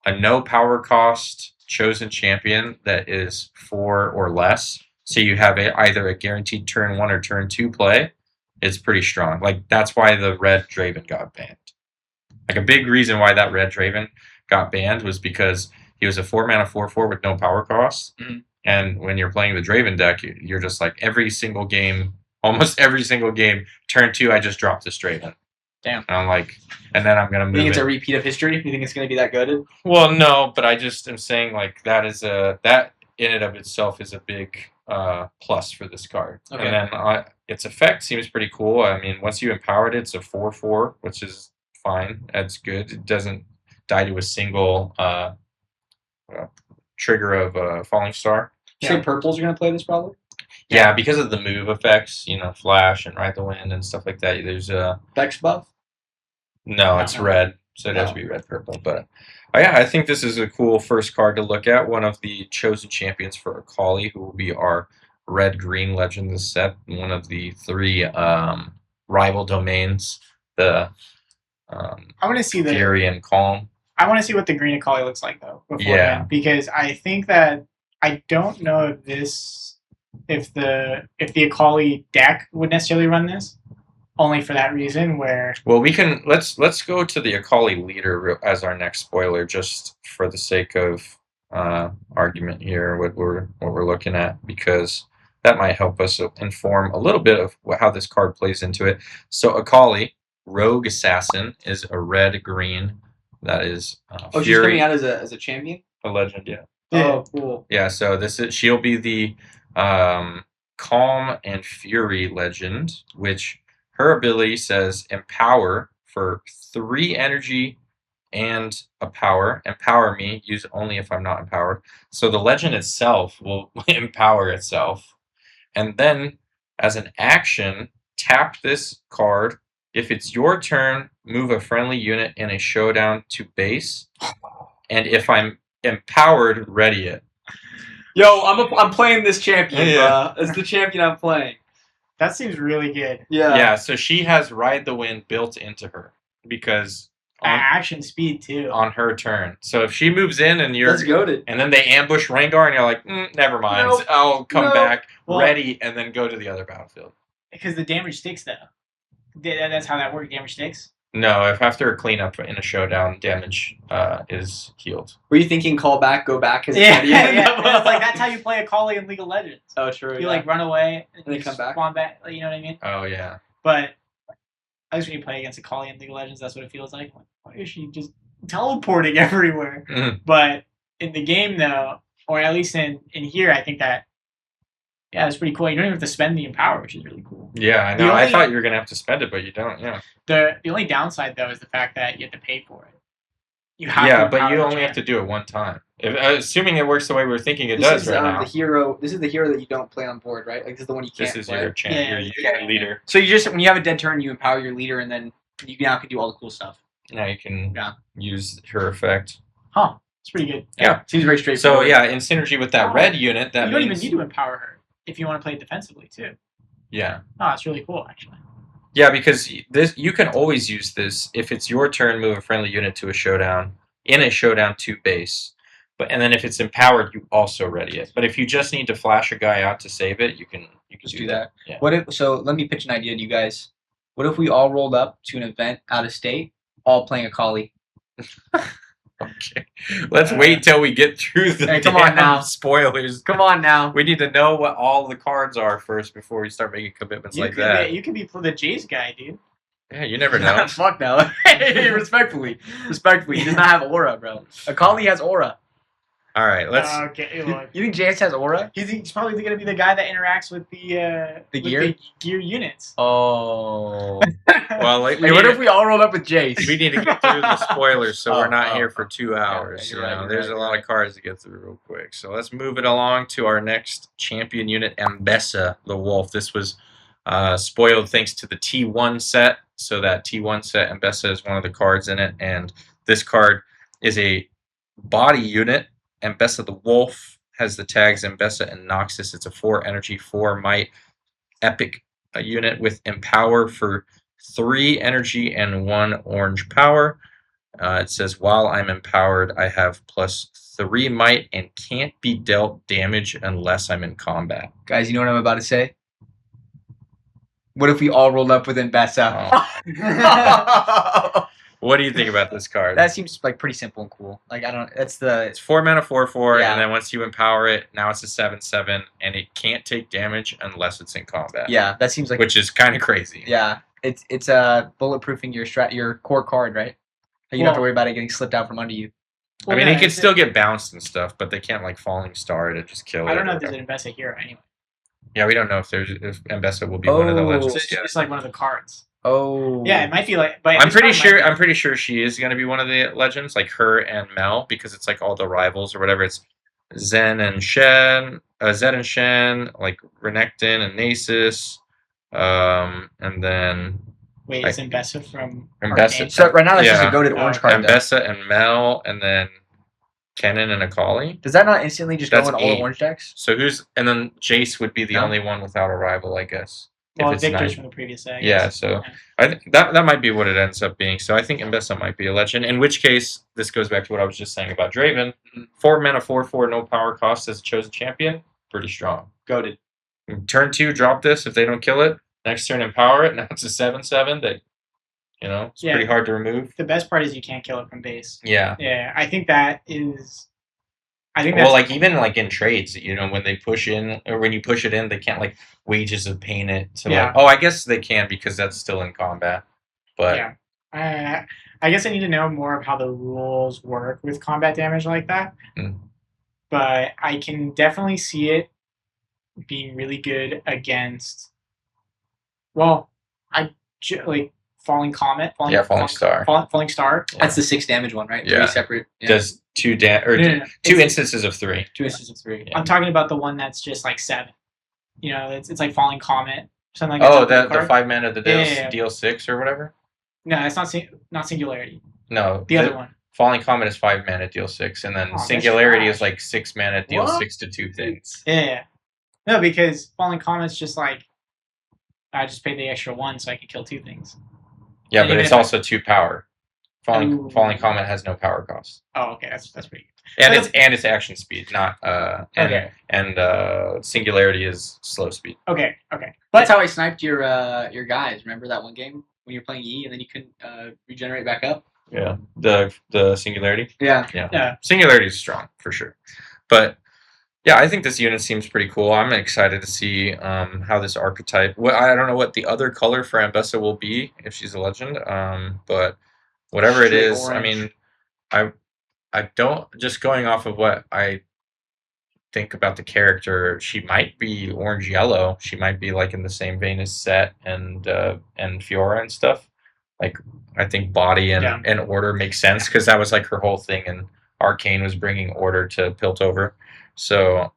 no power cost chosen champion that is 4 or less, so you have either a guaranteed turn 1 or turn 2 play, it's pretty strong. Like that's why the red Draven got banned. Like a big reason why that red Draven got banned was because he was a 4 mana 4/4 with no power cost. Mm-hmm. And when you're playing the Draven deck, you're just like almost every single game, turn 2, I just dropped this Draven. Damn. And I'm like, and then I'm gonna move. You think it's it. a repeat of history? You think it's gonna be that good? Well, no, but I just am saying like that in and of itself is a big plus for this card. Okay. And then its effect seems pretty cool. I mean, once you empowered it, it's a 4/4, which is fine. That's good. It doesn't die to a single trigger of Falling Star. You say purples are gonna play this probably? Yeah, because of the move effects, Flash and Ride the Wind and stuff like that. There's Vex buff? No, it's red, so it has to be red purple. But yeah, I think this is a cool first card to look at. One of the chosen champions for Akali, who will be our red green legend this set. One of the 3 rival domains. I want to see Fury and Calm. I want to see what the green Akali looks like though. Yeah. Because I think that I don't know if the Akali deck would necessarily run this. Only for that reason, where we can let's go to the Akali leader as our next spoiler, just for the sake of argument here, what we're looking at, because that might help us inform a little bit of how this card plays into it. So Akali, Rogue Assassin, is a red green. That is Fury. She's coming out as a champion. A legend, yeah. Oh, cool. Yeah, so she'll be the Calm and Fury legend, which her ability says Empower for 3 energy and a power. Empower me, use it only if I'm not empowered. So the legend itself will empower itself. And then, as an action, tap this card. If it's your turn, move a friendly unit in a showdown to base. And if I'm empowered, ready it. Yo, I'm playing this champion, Yeah. bro. It's the champion I'm playing. That seems really good. Yeah, so she has Ride the Wind built into her because Action speed too. on her turn. So if she moves in and you're That's goated. and then they ambush Rengar and you're like, never mind. Nope. I'll come Nope. back Well- ready and then go to the other battlefield. Because the damage sticks though. That's how that works. Damage sticks. No, if after a cleanup in a showdown, damage is healed. Were you thinking call back, go back? As Yeah. It's like that's how you play a Collie in League of Legends. Oh, true. You like run away and then you come back? spawn back. You know what I mean? Oh yeah. But at least when you play against a Collie in League of Legends, that's what it feels like. Why is she just teleporting everywhere? Mhm. But in the game, though, or at least in here, I think that, yeah, it's pretty cool. You don't even have to spend the Empower, which is really cool. Yeah, I The know. I only- thought you were gonna have to spend it, but you don't. Yeah. The only downside, though, is the fact that you have to pay for it. You have Yeah, to but empower you the only have to do it one time. Assuming it works the way we're thinking it This does is right now. the hero. This is the hero that you don't play on board, right? Like this is the one you can't This is play. your champ, Yeah, your leader. So you just when you have a dead turn, you empower your leader, and then you now can do all the cool stuff. Now you can Yeah. use her effect. Huh. It's pretty good. Yeah. Seems very straightforward. So yeah, in synergy with that Oh. red unit, that you don't means even need to empower her if you want to play it defensively, too. yeah. Oh, that's really cool, actually. Yeah, because this you can always use this if it's your turn. Move a friendly unit to a showdown to base, and then if it's empowered, you also ready it. But if you just need to flash a guy out to save it, you can Just do do that. that. Yeah. What if? So let me pitch an idea to you guys. What if we all rolled up to an event out of state, all playing a Collie? Okay. Let's wait till we get through the Hey, come on damn now. spoilers. Come on now. We need to know what all the cards are first before we start making commitments like that. You could be the Jace guy, dude. Yeah, you never know. Fuck no. Hey, respectfully, he does not have aura, bro. A Collie has aura. All right, let's. Okay, look. You think Jace has aura? He's probably going to be the guy that interacts with the gear? the gear units. Oh. Well, like, Hey, what if we all rolled up with Jace? we need to get through the spoilers, so we're not Oh, here for 2 hours. you're right, you're There's right, a you're lot right. of cards to get through real quick. So let's move it along to our next champion unit, Ambessa the Wolf. This was spoiled thanks to the T1 set. So that T1 set, Ambessa is one of the cards in it, and this card is a body unit. Ambessa the Wolf has the tags Ambessa and Noxus. It's a 4 energy, 4 might epic unit with Empower for 3 energy and 1 orange power. It says, while I'm empowered, I have +3 might and can't be dealt damage unless I'm in combat. Guys, you know what I'm about to say? What if we all rolled up with Ambessa? What do you think about this card? That seems like pretty simple and cool. Like I don't. That's the. It's 4 mana, 4/4, Yeah. and then once you empower it, now it's a 7/7, and it can't take damage unless it's in combat. Yeah, that seems like. Which is kind of crazy. Yeah, it's bulletproofing your core card, right? Like, you don't have to worry about it getting slipped out from under you. I mean, it could still get bounced and stuff, but they can't like Falling Star to just kill it. I don't know or if there's whatever. an Ambessa hero anyway. Yeah, we don't know if Ambessa will be one of the Oh. So legends. it's yet. just like one of the cards. Oh. Yeah, it might be like. But I'm this pretty card sure. might be- I'm pretty sure she is going to be one of the legends, like her and Mel, because it's like all the rivals or whatever. It's Zed and Shen, like Renekton and Nasus, and then Wait, it's Ambessa from. Ambessa. Arcane? So right now that's just Yeah. a goated orange card. Though. Ambessa and Mel, and then Kennen and Akali. Does that not instantly just That's go in all 8. orange decks? So and then Jace would be the No. only one without a rival, I guess. Well, if it's Victor's 9. from the previous set. I Yeah, guess. so I think that might be what it ends up being. So I think Ambessa might be a legend. In which case, this goes back to what I was just saying about Draven. 4 mana, 4/4, no power cost as a chosen champion. Pretty strong. Goated. Turn 2, drop this if they don't kill it. Next turn, empower it. Now it's a 7/7. That it's Yeah. pretty hard to remove. The best part is you can't kill it from base. Yeah. Yeah, I think that is. I think Well, that's like even like in trades, when they push in or when you push it in, they can't like Wages of Pain it to Yeah. like. Oh, I guess they can because that's still in combat. But yeah. I guess I need to know more of how the rules work with combat damage like that. Mm. But I can definitely see it being really good against. Well, like Falling Comet. Falling Star. Falling Star. Yeah. That's the 6 damage one, right? Yeah. 3 separate. Yeah. Does 2 No. two instances of 3. 2 instances of 3. Yeah. I'm talking about the one that's just like 7. You know, it's like Falling Comet. Something like Oh, that. the 5 mana that deals Yeah. deal 6 or whatever? No, it's not Singularity. No. The other one. Falling Comet is 5 mana, deal 6, and then Oh, that's Singularity is trash. like 6 mana, deal What? 6 to 2 things. Yeah. No, because Falling Comet's just like I just paid the extra 1 so I could kill 2 things. Yeah, And but even it's if I- also 2 power. Ooh. Falling Comet has no power cost. Oh, okay, that's pretty good. And But it's action speed, not Okay. and Singularity is slow speed. Okay. But That's how I sniped your guys. Remember that one game when you were playing E and then you couldn't regenerate back up? Yeah. The Singularity. Yeah. Yeah. Singularity is strong for sure. But yeah, I think this unit seems pretty cool. I'm excited to see how this archetype. Well, I don't know what the other color for Ambessa will be if she's a legend. But whatever it Straight is, orange. I mean, I don't just going off of what I think about the character. She might be orange yellow. She might be like in the same vein as Set and Fiora and stuff. Like I think body and order makes sense because that was like her whole thing, and Arcane was bringing order to Piltover. So,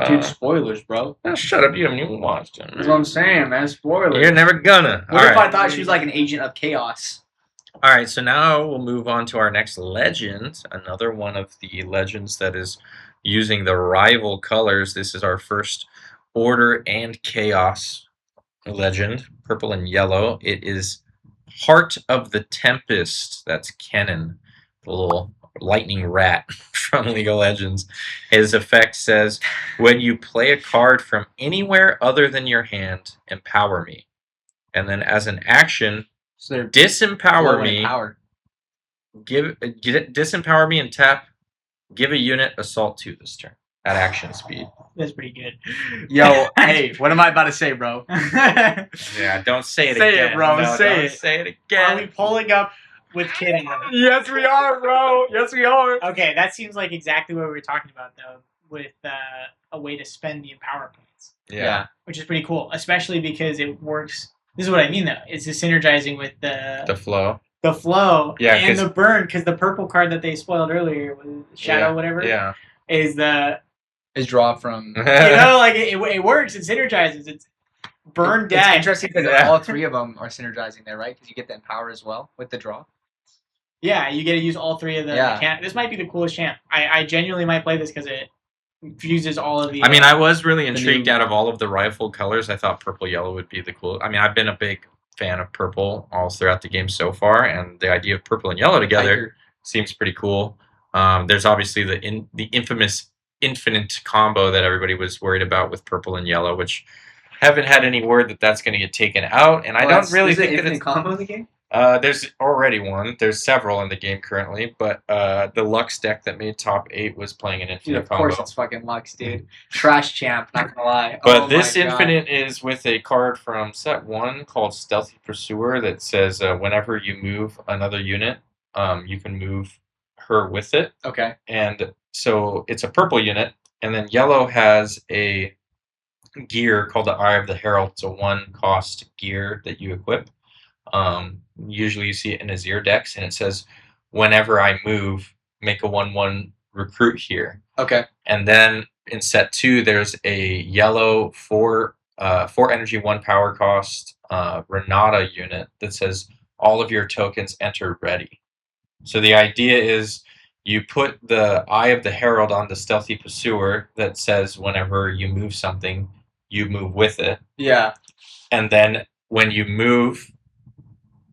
Dude, spoilers, bro. shut up! You haven't even watched it. That's what I'm saying, man. Spoilers. You're never gonna. What All if right. I thought she was like an agent of chaos? All right, so now we'll move on to our next legend. Another one of the legends that is using the rival colors. This is our first Order and Chaos legend, purple and yellow. It is Heart of the Tempest. That's Kennen, the little lightning rat from League of Legends. His effect says, when you play a card from anywhere other than your hand, empower me. And then as an action, So they're disempower me. Power. Disempower me and tap. Give a unit assault 2 this turn at action speed. that's pretty good. Yo, hey, what am I about to say, bro? Yeah, don't say it Say again. it, bro, No, say don't it. say it Are we again. pulling up with kidding? Yes, we are, bro. Yes, we are. Okay, that seems like exactly what we were talking about though, with a way to spend the empower points, Yeah. which is pretty cool, especially because it works. This is what I mean though. It's just synergizing with The flow. the flow Yeah, and 'cause- the burn, because the purple card that they spoiled earlier, was Shadow, whatever, Yeah. is the Is draw from. you know like it works. It synergizes. It's burn It's deck. interesting because Yeah. all 3 of them are synergizing there, right? Because you get the empower as well with the draw. Yeah, you get to use all 3 of them. Yeah. This might be the coolest champ. I genuinely might play this because it fuses all of the. I mean, I was really The intrigued new- out of all of the rifle colors. I thought purple yellow would be the cool. I mean, I've been a big fan of purple all throughout the game so far, and the idea of purple and yellow together seems pretty cool. There's obviously the infamous infinite combo that everybody was worried about with purple and yellow, which haven't had any word that that's going to get taken out, and I don't really is it think that infinite it's. combo in the game. There's already one. There's several in the game currently, but the Lux deck that made top 8 was playing an Dude, infinite of course combo. it's fucking Lux, dude. Trash champ, not gonna lie. But Oh this my God. infinite is with a card from set 1 called Stealthy Pursuer that says whenever you move another unit, you can move her with it. Okay. And so it's a purple unit, and then yellow has a gear called the Eye of the Herald. It's a 1-cost gear that you equip. Usually you see it in Azir decks, and it says, whenever I move, make a 1/1 recruit here. Okay. And then in set 2, there's a yellow 4 energy, 1 power cost Renata unit that says all of your tokens enter ready. So the idea is you put the Eye of the Herald on the Stealthy Pursuer that says whenever you move something, you move with it. Yeah. And then when you move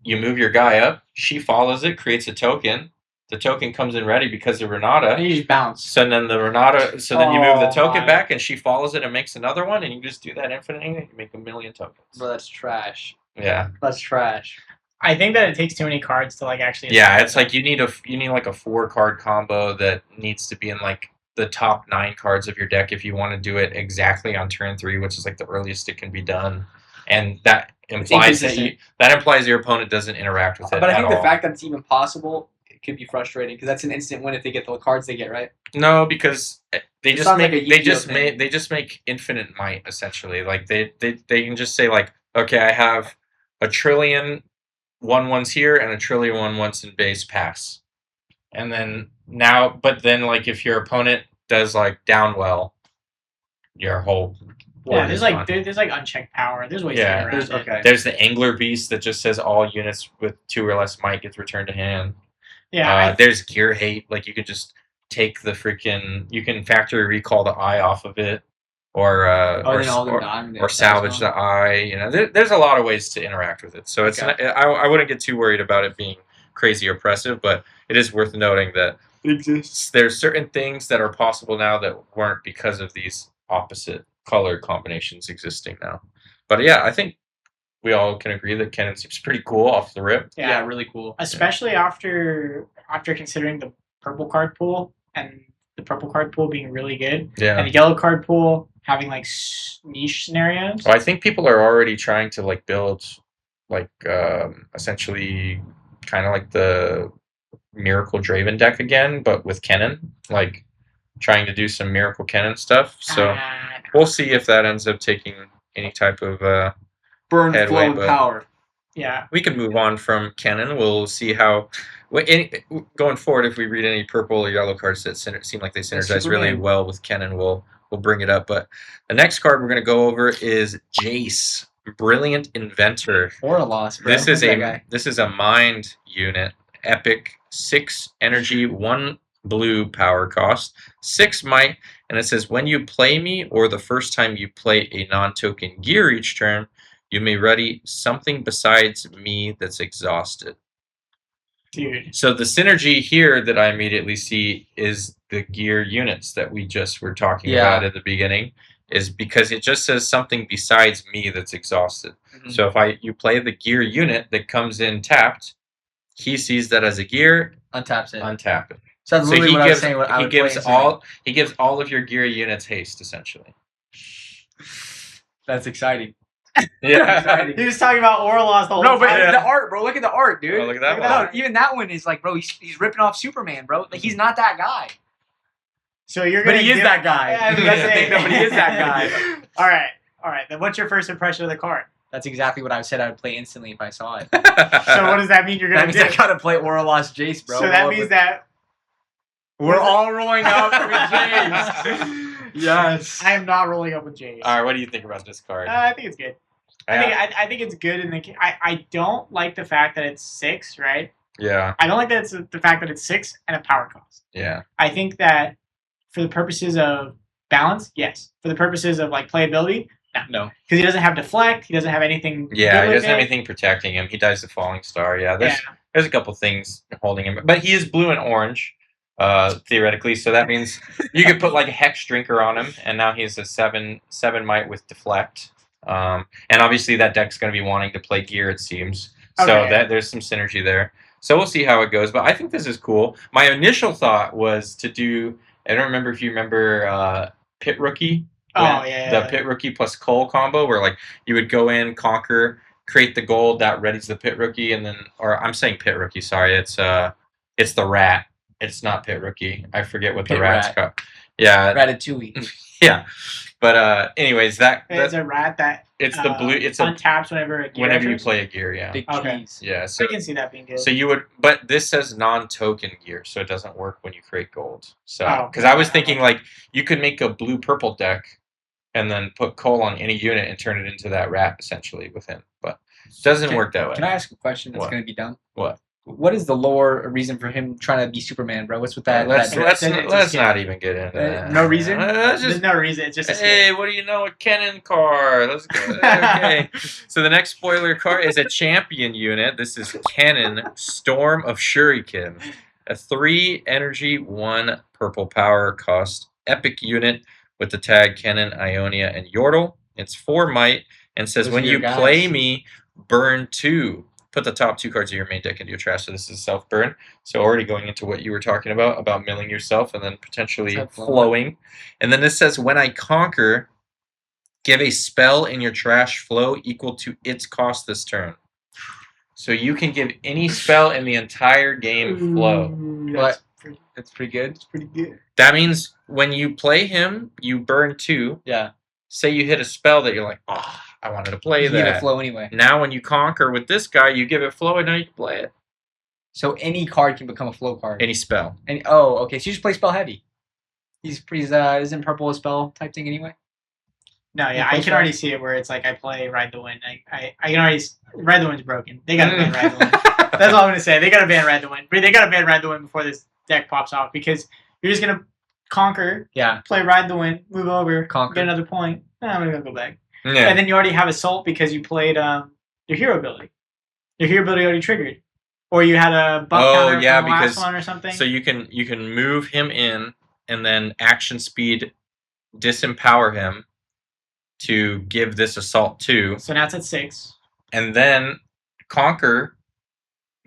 your guy up, she follows it, creates a token. The token comes in ready because of Renata. And you just bounce. So then you move the Oh, token my. back, and she follows it and makes another one, and you just do that infinitely, and you make 1,000,000 tokens. Bro, that's trash. Yeah, That's trash. I think that it takes too many cards to like actually. yeah. It's like you need like a 4-card combo that needs to be in like the top 9 cards of your deck if you want to do it exactly on turn 3, which is like the earliest it can be done, and that implies that your opponent doesn't interact with it. But I at think the all. fact that it's even possible, it could be frustrating because that's an instant win if they get the cards they get, right? No, because they It just sounds make like a they Yu-Gi-Oh just thing. make they just make infinite might essentially. Like they can just say like, okay, I have 1 trillion 1/1s here and a trillion 1/1s in base pass. And then but then like if your opponent does like down well, your whole board there's is like gone. there's like unchecked power. There's ways to get around it. Okay. There's the Angler Beast that just says all units with 2 or less might gets returned to hand. Yeah. There's Gear Hate, like you could just take the you can factory recall the eye off of it, or salvage the eye. You know, there's a lot of ways to interact with it. So it's I wouldn't get too worried about it being crazy oppressive, but it is worth noting that it exists. There's certain things that are possible now that weren't because of these opposite color combinations existing now. But yeah, I think we all can agree that Kennen seems pretty cool off the rip. Yeah, really cool. Especially after considering the purple card pool and the purple card pool being really good. Yeah. And the yellow card pool having like niche scenarios. Well, I think people are already trying to like build like essentially kind of like the Miracle Draven deck again, but with Kennen, like trying to do some Miracle Kennen stuff. So we'll see if that ends up taking any type of burn headway, flow power. Yeah, we can move on from Kennen. We'll see how going forward, if we read any purple or yellow cards that seem like they synergize really well with Kennen, we'll bring it up. But the next card we're going to go over is Jace, Brilliant Inventor. Or a loss, bro. This is a mind unit, epic, 6 energy, 1 blue power cost, 6 might, and it says when you play me or the first time you play a non-token gear each turn, you may ready something besides me that's exhausted. Dude. So the synergy here that I immediately see is the gear units that we just were talking about at the beginning, is because it just says something besides me that's exhausted. Mm-hmm. So if you play the gear unit that comes in tapped, he sees that as a gear, untaps it. Untap it. So that's literally what I was saying. He gives all of your gear units haste, essentially. That's exciting. Yeah. He was talking about Orlos the whole time. No, but the art, bro. Look at the art, dude. Oh, look at that one. No, even that one is like, bro, he's ripping off Superman, bro. Like, he's not that guy. So you're gonna. But he is that guy. Yeah, but he is that guy. All right. Then what's your first impression of the card? That's exactly what I said I would play instantly if I saw it. So what does that mean you're gonna do? That means I gotta play Orlos Jace, bro. So that means that we're all rolling up with Jace. Yes. I am not rolling up with Jace. All right, what do you think about this card? I think it's good. I think it's good. I don't like the fact that it's 6, right? Yeah. I don't like that it's the fact that it's 6 and a power cost. Yeah. I think that for the purposes of balance, yes. For the purposes of like playability, no. Because he doesn't have deflect. He doesn't have anything. Yeah, he doesn't have anything protecting him. He dies the falling star. Yeah, there's a couple things holding him, but he is blue and orange, theoretically. So that means you could put like a Hex Drinker on him, and now he's a 7 might with deflect. And obviously that deck's going to be wanting to play gear, it seems. So there's some synergy there. So we'll see how it goes. But I think this is cool. My initial thought was to do. I don't remember if you remember Pit Rookie. The Pit Rookie plus Cole combo, where like you would go in, conquer, create the gold that readies the Pit Rookie, and then, or I'm saying Pit Rookie. Sorry, it's the rat. It's not Pit Rookie. I forget what the rat's called. Yeah, Ratatouille. Yeah, but anyways, it's a rat that it's the blue. It's untaps whenever you play a gear. Yeah. Big cheese. Yeah. So I can see that being good. So you would, but this says non-token gear, so it doesn't work when you create gold. So because I was thinking like you could make a blue-purple deck, and then put Cole on any unit and turn it into that rat essentially with him, but it doesn't work that way. Can I ask a question that's going to be dumb? What? What is the lore reason for him trying to be Superman, bro? What's with that? Let's not even get into that. No reason? There's no reason. It's just hey, what do you know? A Kennen card. Let's go. Okay. So the next spoiler card is a champion unit. This is Kennen, Storm of Shuriken. A 3 energy, 1 purple power cost epic unit with the tag Kennen, Ionia, and Yordle. It's 4 might and says when you play me, burn 2. Put the top 2 cards of your main deck into your trash. So this is self-burn. So already going into what you were talking about milling yourself and then potentially flowing. And then this says, when I conquer, give a spell in your trash flow equal to its cost this turn. So you can give any spell in the entire game flow. That's pretty good. It's pretty good. That means when you play him, you burn 2. Yeah. Say you hit a spell that you're like, I wanted to play You give it that. flow anyway. Now when you conquer with this guy, you give it flow, and now you can play it. So any card can become a flow card. Any spell. Okay. So you just play spell heavy. Isn't purple a spell type thing anyway? No, yeah, I can already see it where it's like I play Ride the Wind. I can already Ride the Wind's broken. They gotta ban Ride the Wind. That's all I'm gonna say. They gotta ban Ride the Wind. They gotta ban Ride the Wind before this deck pops off because you're just gonna conquer, play Ride the Wind, move over, Conquer. get another point. I'm gonna go back. Yeah. And then you already have Assault because you played your hero ability. Your hero ability already triggered. Or you had a buff counter from the last one or something. So you can move him in and then action speed disempower him to give this Assault 2. So now it's at 6. And then conquer,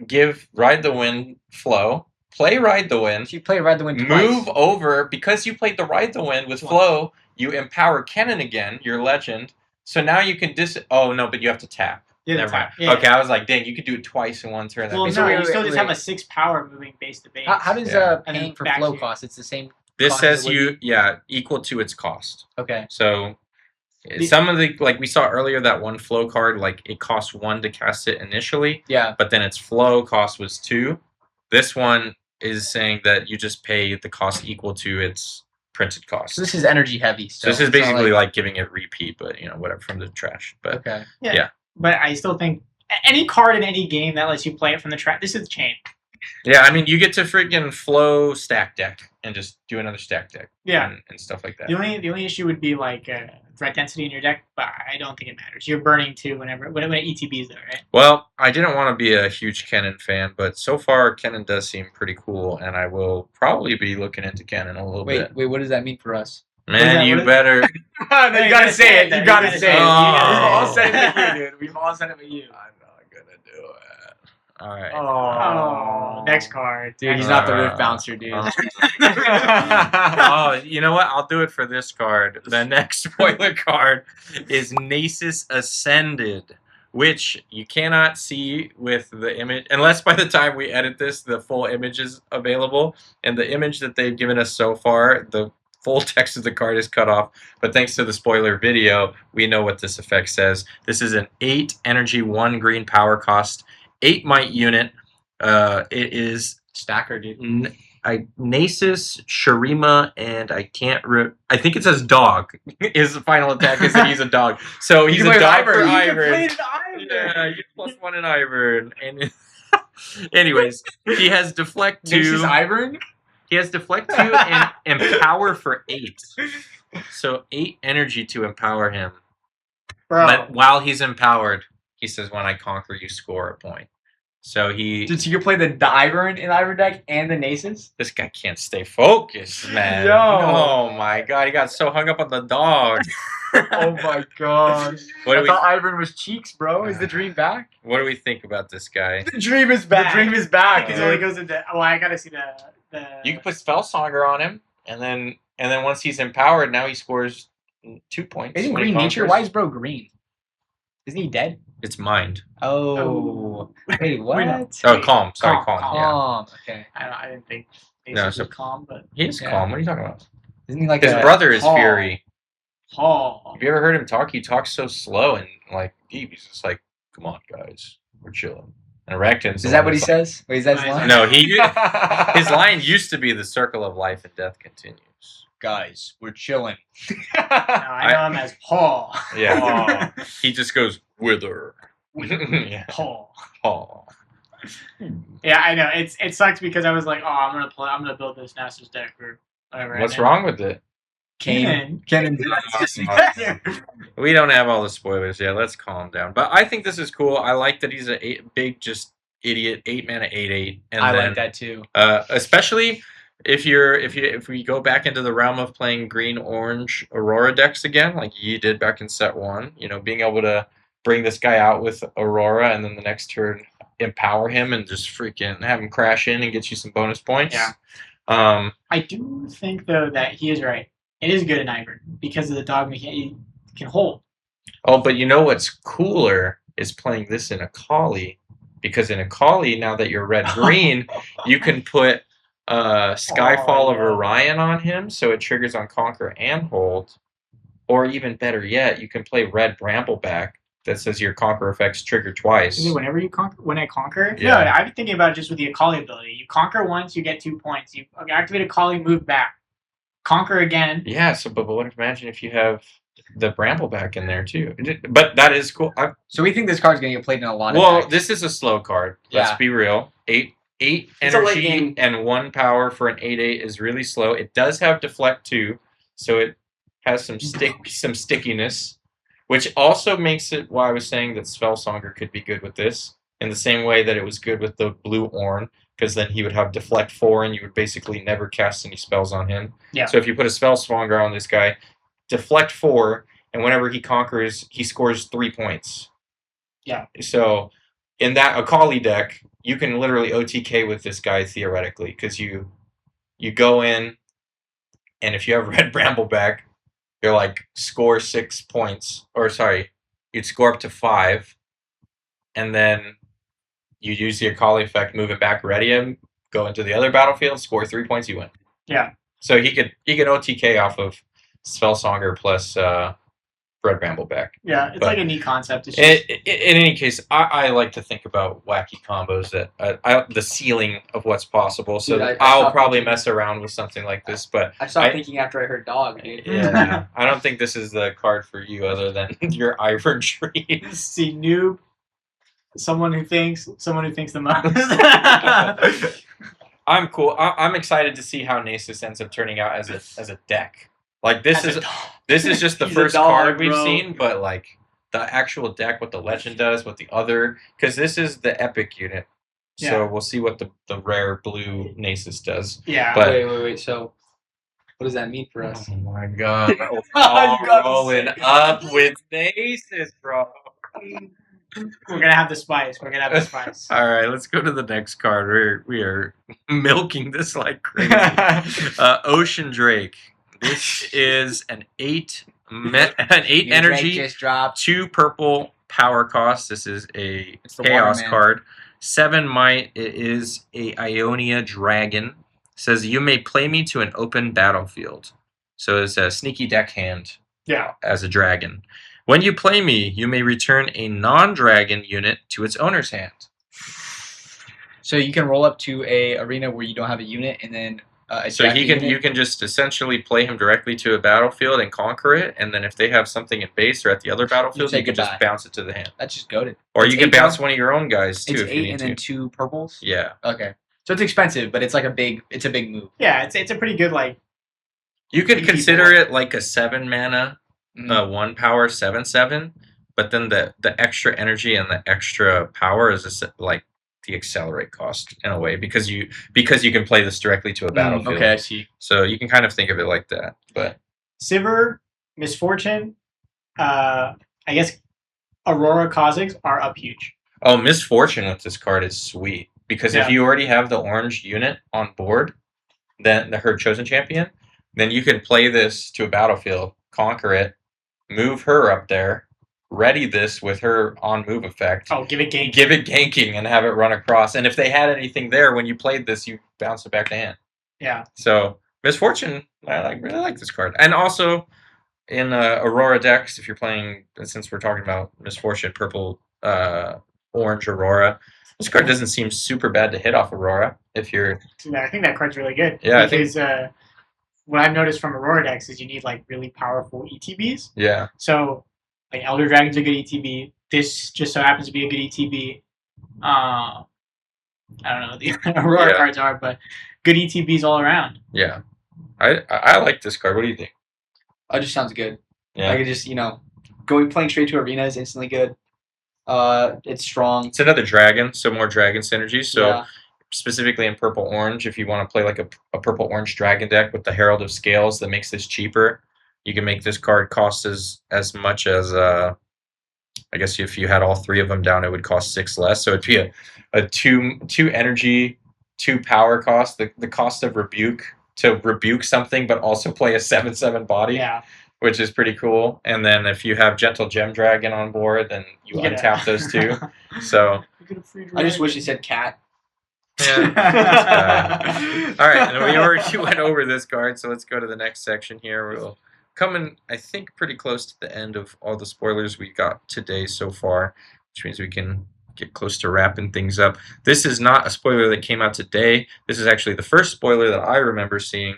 give Ride the Wind flow, play Ride the Wind. So you play Ride the Wind Move twice. over, because you played the Ride the Wind with flow, you empower Kennen again, your legend. So now you can oh no, but you have to tap. Yeah, Never mind. yeah. Okay, I was like, dang, you could do it twice in one turn. Well, That'd no, be you wait, still wait, just wait. have a 6 power moving base to base. How does Yeah. And paying then for back flow to- cost? It's the same. This cost says as it would equal to its cost. Okay. So some of the, like we saw earlier, that one flow card, like it cost 1 to cast it initially, Yeah. but then its flow cost was 2. This one is saying that you just pay the cost equal to its printed cost. So this is energy heavy. So this is basically like giving it repeat, but whatever, from the trash. But Okay. Yeah. But I still think any card in any game that lets you play it from the trash, this is the chain. yeah, I mean, you get to freaking flow stack deck and just do another stack deck. Yeah. and stuff like that. The only issue would be like threat density in your deck, but I don't think it matters. You're burning 2 when ETB is there, right? Well, I didn't want to be a huge Kennen fan, but so far Kennen does seem pretty cool, and I will probably be looking into Kennen a little bit. Wait. What does that mean for us? Man, you better. No, you gotta say it. You gotta say it. Oh. We've all said it with you, dude. We've all said it with you. I'm not gonna do it. All right. Oh, next card. Dude, he's not the Rift Bouncer, dude. Oh, you know what? I'll do it for this card. The next spoiler card is Nasus Ascended, which you cannot see with the image, unless by the time we edit this, the full image is available. And the image that they've given us so far, the full text of the card is cut off. But thanks to the spoiler video, we know what this effect says. This is an 8 energy, 1 green power cost, 8 might unit. It is Stacker, dude. Nasus, Shurima, and I think it says dog. His final attack is that he's a dog. So he's can a play dog with for Ivern. Ivern. Yeah, you +1 in Ivern. And anyways, he has deflect 2. Nasus Ivern? He has deflect 2 and empower for 8. So 8 energy to empower him. Bro. But while he's empowered, he says, when I conquer, you score a point. So he... Dude, so you can play the Ivern in the Ivern deck and the Nasus? This guy can't stay focused, man. Yo. Oh my god, he got so hung up on the dog. Oh my gosh. What I do we thought Ivern was cheeks, bro. Is the dream back? What do we think about this guy? The dream is back. The dream is back. It only goes into. Well, I gotta see the. You can put Spellsonger on him, and then once he's empowered, now he scores 2 points. Isn't when he green nature? conquers. Why is bro green? Isn't he dead? It's mind. Oh. Wait, what? Oh, calm. Sorry, Calm, calm. Calm. Okay. I didn't think. No, Ace so- was calm, but Yeah. He's Yeah. calm. What are you talking about? Isn't he like His a brother is Paul. Fury. Paul. Have you ever heard him talk? He talks so slow and like deep. He's just like, "Come on, guys, we're chilling." And Erecton's. Is that what he says? Wait, is that his No, line? No, his line used to be the circle of life and death continues. Guys, we're chilling. No, I know him as Paul. Yeah. He just goes, wither. Yeah. Paul. Paul. Yeah, I know. It sucks because I was like, oh, I'm gonna build this Nasus deck or whatever. What's wrong with it? Kanan. We don't have all the spoilers yet. Let's calm down. But I think this is cool. I like that he's a big, just idiot 8-mana 8/8. And I then, like that too. especially if we go back into the realm of playing green-orange Aurora decks again, like you did back in set 1. Being able to bring this guy out with Aurora, and then the next turn empower him and just freaking have him crash in and get you some bonus points. Yeah. I do think though that he is right. It is good in Ivern because of the dog he can hold. Oh, but you know what's cooler is playing this in Akali, because in Akali, now that you're red-green, you can put Skyfall of yeah. Orion on him, so it triggers on Conquer and Hold. Or even better yet, you can play red Brambleback that says your conquer effects trigger twice. Is it whenever you conquer? When I conquer? Yeah. No, I've been thinking about it just with the Akali ability. You conquer once, you get 2 points. You activate Akali, move back. Conquer again. Yeah, so but what imagine if you have the Brambleback in there too. But that is cool. So we think this card's gonna get played in a lot of decks. This is a slow card. Yeah. Let's be real. 8 It's a late energy game. and 1 power for an 8/8 is really slow. It does have deflect too, so it has some stickiness, which also makes it why I was saying that Spellsonger could be good with this, in the same way that it was good with the blue Ornn, because then he would have deflect 4 and you would basically never cast any spells on him. Yeah. So if you put a Spellsonger on this guy, deflect 4, and whenever he conquers, he scores 3 points. Yeah. So in that Akali deck, you can literally OTK with this guy theoretically, because you go in, and if you have red Brambleback, you're like score 6 points, or sorry, you'd score up to 5, and then you use the Akali effect, move it back, ready him, go into the other battlefield, score 3 points, you win. Yeah. So he could OTK off of Spellsonger plus red Brambleback. Yeah, it's But like a neat concept. It's just, in any case, I like to think about wacky combos that the ceiling of what's possible. So Dude, I I'll stopped probably thinking. mess around with something like this, but I stopped thinking after I heard dog, dude. yeah, I don't think this is the card for you, other than your Iron Trees. see noob, someone who thinks the most. I'm cool. I'm excited to see how Nasus ends up turning out as a deck. Like this is just the He's a first dog, card we've bro. seen, but like the actual deck, what the legend does, what the other, because this is the epic unit. So Yeah. we'll see what the rare blue Nasus does. Yeah. But- Wait. So, what does that mean for us? Oh my god. You All gotta rolling say- up with Nasus, bro. We're gonna have the spice. All right, let's go to the next card. We are milking this like crazy. Ocean Drake. This is an 8 energy, just dropped. 2 purple power cost. This is a It's the chaos Waterman. card. 7 might. It is a Ionia dragon. Says you may play me to an open battlefield. So it's a sneaky deckhand Yeah. as a dragon. When you play me, you may return a non-dragon unit to its owner's hand. So you can roll up to a arena where you don't have a unit, and then So attack the unit? you can just essentially play him directly to a battlefield and conquer it, and then if they have something in base or at the other battlefield, say you can just goodbye. bounce it to the hand. That's just goaded. Or It's you can 8 bounce power? one of your own guys too It's if you 8 need and to. then 2 purples. Yeah. Okay. So it's expensive, but it's like a big move. Yeah. It's a pretty good like. You could Beefy consider boy. it like a 7 mana, Mhm. 1 power 7/7, but then the extra energy and the extra power is like the accelerate cost in a way because you can play this directly to a battlefield. Okay, I see. So you can kind of think of it like that. But Sivir, Misfortune, I guess Aurora Kha'Zix are up huge. oh, Misfortune with this card is sweet because if Yeah. you already have the orange unit on board, then her chosen champion, then you can play this to a battlefield, conquer it, move her up there, ready this with her on move effect. Oh, give it game. Give it ganking and have it run across. And if they had anything there when you played this, you bounce it back to hand. Yeah. So Misfortune, I really like this card. And also in Aurora decks, if you're playing, since we're talking about Misfortune, purple, orange Aurora, this card doesn't seem super bad to hit off Aurora. If you're, I think that card's really good. Yeah, I think- Because what I've noticed from Aurora decks is you need like really powerful ETBs. yeah, So like Elder Dragon's a good ETB. This just so happens to be a good ETB. I don't know what the Aurora Yeah. cards are, but good ETBs all around. yeah. I like this card. What do you think? Oh, it just sounds good. Yeah. I could just playing straight to arena is instantly good. It's strong. It's another dragon, so more dragon synergy. So Yeah. specifically in purple orange, if you want to play like a purple orange dragon deck with the Herald of Scales that makes this cheaper, you can make this card cost as much as I guess if you had all 3 of them down, it would cost 6 less. So it'd be a 2 energy, 2 power cost, the cost of rebuke to rebuke something, but also play a 7/7 body, Yeah. which is pretty cool. And then if you have Gentle Gem Dragon on board, then you get untap those 2. So You get a free I just dragon. wish it said cat. yeah. All right, and we already went over this card, so let's go to the next section here. coming, I think, pretty close to the end of all the spoilers we got today so far, which means we can get close to wrapping things up. This is not a spoiler that came out today. This is actually the first spoiler that I remember seeing,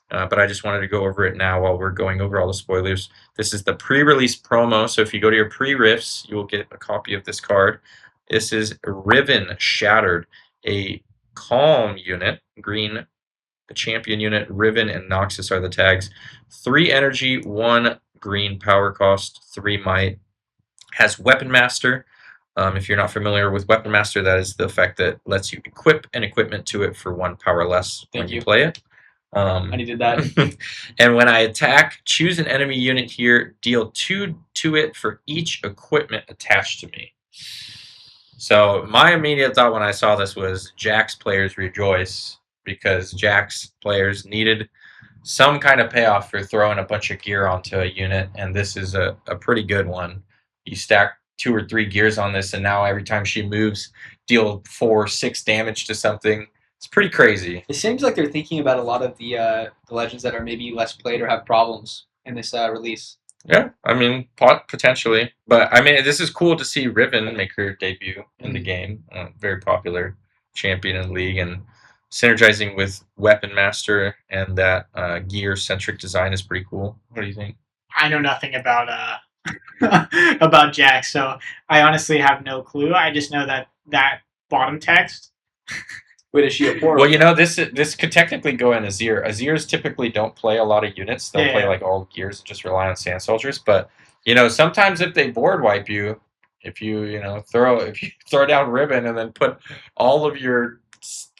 but I just wanted to go over it now while we're going over all the spoilers. This is the pre-release promo, so if you go to your pre-rifts, you will get a copy of this card. This is Riven Shattered, a Calm unit, green, a champion unit. Riven and Noxus are the tags. 3 energy, 1 green power cost, 3 might. Has Weapon Master. If you're not familiar with Weapon Master, that is the effect that lets you equip an equipment to it for 1 power less when you play it. I did that. And when I attack, choose an enemy unit here, deal 2 to it for each equipment attached to me. So my immediate thought when I saw this was Jax players rejoice, because Jax players needed some kind of payoff for throwing a bunch of gear onto a unit, and this is a pretty good one. You stack 2 or 3 gears on this, and now every time she moves, deal 4, 6 damage to something. It's pretty crazy. It seems like they're thinking about a lot of the legends that are maybe less played or have problems in this release. Yeah, I mean, potentially. But, I mean, this is cool to see Riven make her debut in the game. Very popular champion in League, and synergizing with Weapon Master and that gear-centric design is pretty cool. What do you think? I know nothing about about Jax, so I honestly have no clue. I just know that bottom text. Wait, is she a portal? Well, you know, this could technically go in Azir. Azirs typically don't play a lot of units. They'll play like all gears and just rely on Sand Soldiers. But, you know, sometimes if they board wipe you, if you throw down Ribbon and then put all of your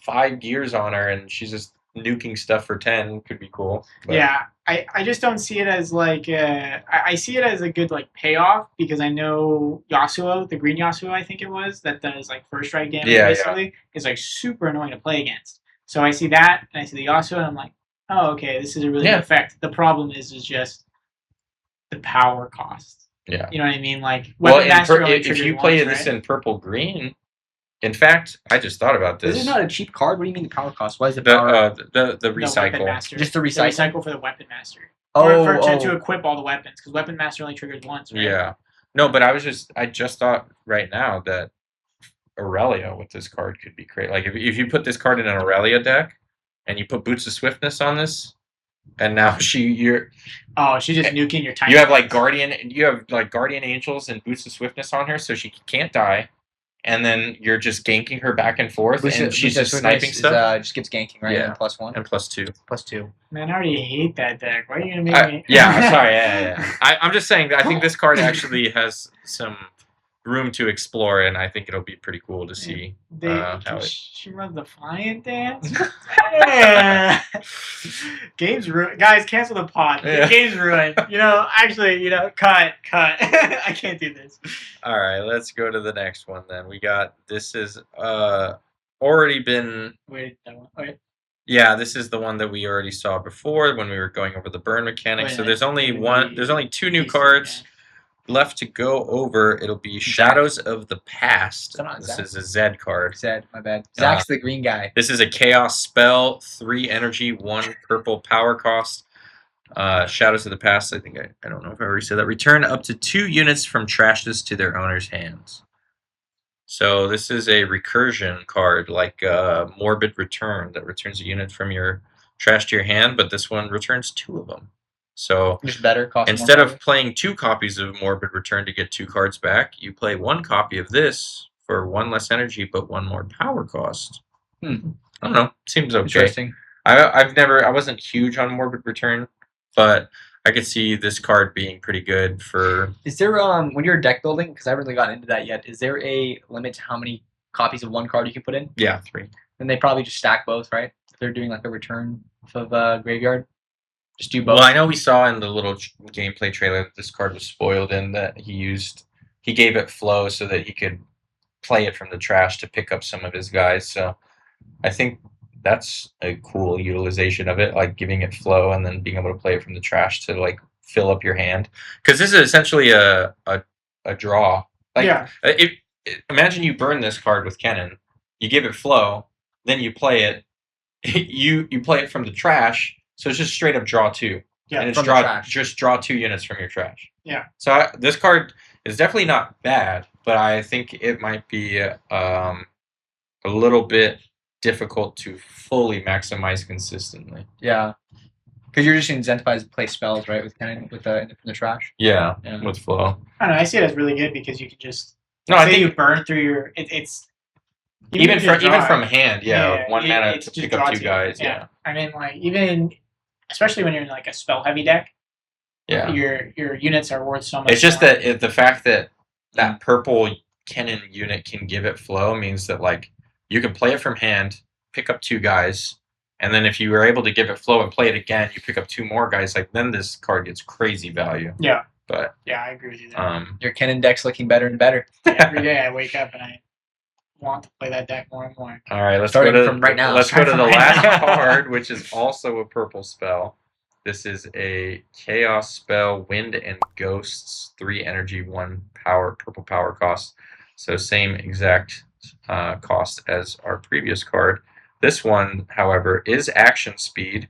5 gears on her and she's just nuking stuff for 10, could be cool. But. Yeah, I just don't see it as like I see it as a good like payoff, because I know Yasuo, the green Yasuo, I think it was, that does like first strike damage basically, is like super annoying to play against. So I see that and I see the Yasuo and I'm like, oh, okay, this is a really good effect. The problem is just the power cost. Yeah, you know what I mean? Like, if you play this in purple green. In fact, I just thought about this. This is not a cheap card. What do you mean the power cost? Why is it the recycle? Just the recycle for the Weapon Master. To equip all the weapons, because Weapon Master only triggers once, right? Yeah. No, but I just thought right now that Aurelia with this card could be great. Like if you put this card in an Aurelia deck and you put Boots of Swiftness on this, and now she's just nuking your tiny. You have like Guardian Angels and Boots of Swiftness on her, so she can't die. And then you're just ganking her back and forth, and she's just sniping stuff. Just gets ganking, right? Yeah. And +1. And +2. +2. Man, I already hate that deck. Why are you going to make me... Yeah, I'm sorry. Yeah. I'm just saying that I think this card actually has some room to explore, and I think it'll be pretty cool to see how she runs the flying dance? Yeah. Game's ruined. Guys, cancel the pod. The game's ruined. Cut. I can't do this. All right, let's go to the next one then. This is already been... Wait, that one. Okay. Yeah, this is the one that we already saw before when we were going over the burn mechanics. So there's only 2 new cards left to go over. It'll be Shadows of the Past. This is a Zed card. Zed, my bad. Zach's the green guy. This is a chaos spell, 3 energy, 1 purple power cost. Shadows of the Past, I think I don't know if I already said that. Return up to 2 units from trashes to their owner's hands. So this is a recursion card, like Morbid Return, that returns a unit from your trash to your hand, but this one returns 2 of them. So just better, instead of playing 2 copies of Morbid Return to get 2 cards back, you play 1 copy of this for 1 less energy but 1 more power cost. I don't know. Seems okay. Interesting. I wasn't huge on Morbid Return, but I could see this card being pretty good for... Is there, when you're deck building, because I haven't really gotten into that yet, is there a limit to how many copies of 1 card you can put in? Yeah, 3. And they probably just stack both, right? If they're doing like a return of Graveyard. Just do both. Well, I know we saw in the little gameplay trailer that this card was spoiled in that he gave it flow so that he could play it from the trash to pick up some of his guys. So I think that's a cool utilization of it, like giving it flow and then being able to play it from the trash to like fill up your hand. Because this is essentially a draw. Like, imagine you burn this card with Kennen, you give it flow, then you play it. You play it from the trash. So it's just straight up draw 2. Yeah, and it's from the trash. just draw 2 units from your trash. Yeah. So this card is definitely not bad, but I think it might be a little bit difficult to fully maximize consistently. Yeah. Because you're just incentivized to play spells, right? From the trash. Yeah, Yeah. with flow. I don't know. I see it as really good because you can just No, I say think you burn through your. It's even if you draw from it, hand, yeah, 1 mana it's to just pick draw up 2 2. guys. Yeah. I mean, like even especially when you're in like a spell heavy deck, Yeah. your units are worth so much. It's just more. that the fact that purple cannon unit can give it flow means that like you can play it from hand, pick up 2 guys, and then if you were able to give it flow and play it again, you pick up 2 more guys. Like then this card gets crazy value. Yeah. But yeah, I agree with you there. Your cannon deck's looking better and better. Every day I wake up and I want to play that deck more and more. All right, let's Starting go to from right now. Let's go to Start the from right last now. card, which is also a purple spell. This is a chaos spell, Wind and Ghosts, 3 energy, 1 power, purple power cost. So same exact cost as our previous card. This one, however, is action speed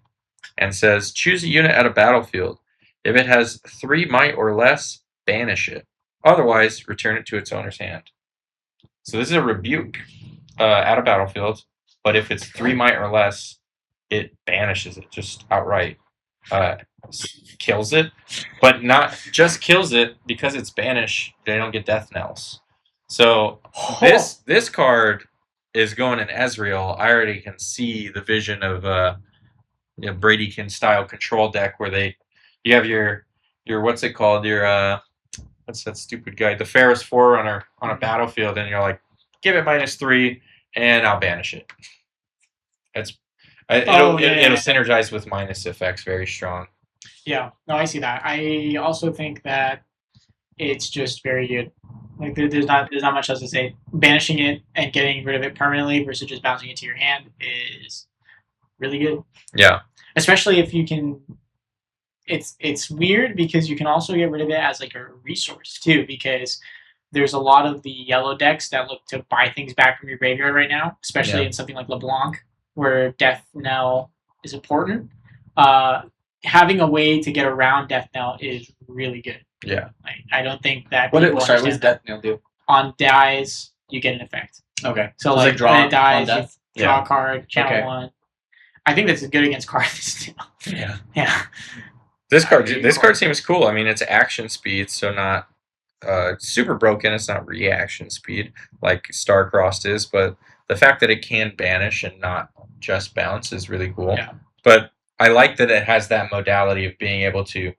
and says choose a unit at a battlefield. If it has 3 might or less, banish it. Otherwise, return it to its owner's hand. So this is a rebuke at a battlefield, but if it's 3 might or less, it banishes it just outright. Kills it, but not just kills it because it's banished. They don't get death knells. So this card is going in Ezreal. I already can see the vision of Bradykin style control deck where you have your what's it called, your what's that stupid guy, the Ferris Forerunner on a battlefield, and you're like, give it -3 and I'll banish it. It'll synergize with minus effects very strong. Yeah, no, I see that. I also think that it's just very good. Like there's not much else to say. Banishing it and getting rid of it permanently versus just bouncing it to your hand is really good. Yeah. Especially if you can. It's weird because you can also get rid of it as like a resource too, because there's a lot of the yellow decks that look to buy things back from your graveyard right now, especially in something like LeBlanc, where Death Knell is important. Having a way to get around Death Knell is really good. Yeah. Like, I don't think that. What does Death Knell do? On dies, you get an effect. Okay. So like draw when it dies, on you death? draw a card, channel Okay. 1. I think that's good against cards too. Yeah. Yeah. This card seems cool. I mean, it's action speed, so not super broken. It's not reaction speed like Starcrossed is, but the fact that it can banish and not just bounce is really cool. Yeah. But I like that it has that modality of being able to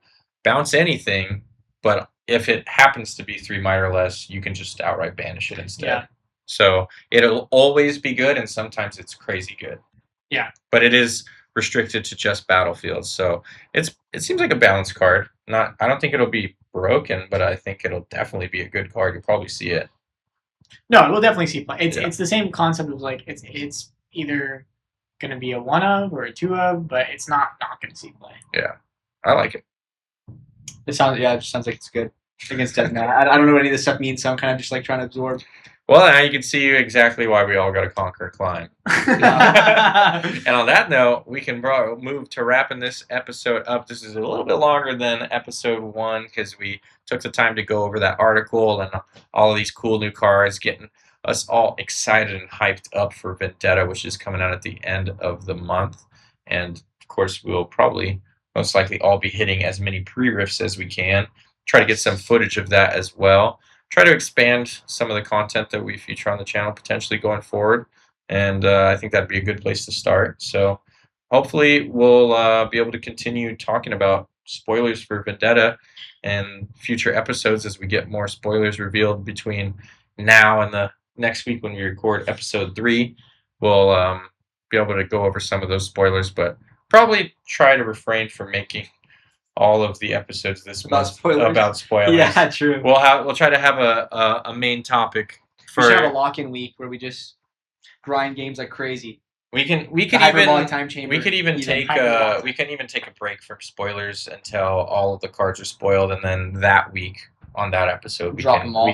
bounce anything, but if it happens to be 3 might or less, you can just outright banish it instead. Yeah. So it'll always be good, and sometimes it's crazy good. Yeah. But it is restricted to just battlefields, so it seems like a balanced card. I don't think it'll be broken, but I think it'll definitely be a good card. You'll probably see it. No, we'll definitely see play. It's the same concept of like it's either going to be a 1 of or a 2 of, but it's not going to see play. Yeah, I like it. It sounds like it's good against Death Knell. I don't know what any of this stuff means, so I'm kind of just like trying to absorb. Well, now you can see exactly why we all got to Conquer Climb. And on that note, we can move to wrapping this episode up. This is a little bit longer than episode 1 because we took the time to go over that article and all of these cool new cards, getting us all excited and hyped up for Vendetta, which is coming out at the end of the month. And, of course, we'll probably most likely all be hitting as many pre-rifts as we can. Try to get some footage of that as well. Try to expand some of the content that we feature on the channel potentially going forward. And I think that'd be a good place to start. So hopefully we'll be able to continue talking about spoilers for Vendetta and future episodes as we get more spoilers revealed between now and the next week when we record episode 3. We'll be able to go over some of those spoilers, but probably try to refrain from making all of the episodes this month about spoilers. Yeah, true. We'll try to have a main topic We should have a lock-in week where we just grind games like crazy. We can Hyperbolic time chamber. we can even take a break from spoilers until all of the cards are spoiled, and then that week on that episode we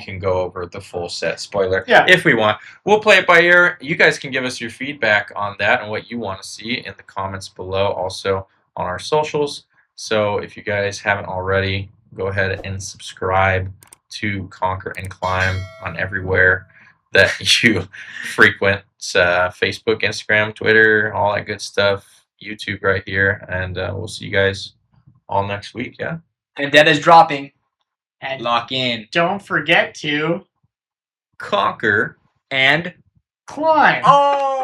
can go over the full set spoiler if we want. We'll play it by ear. You guys can give us your feedback on that and what you want to see in the comments below, also on our socials. So if you guys haven't already, go ahead and subscribe to Conquer and Climb on everywhere that you frequent. Facebook, Instagram, Twitter, all that good stuff. YouTube right here. And we'll see you guys all next week. Yeah. Vendetta's dropping. And Lock in. don't forget to Conquer and climb. Oh!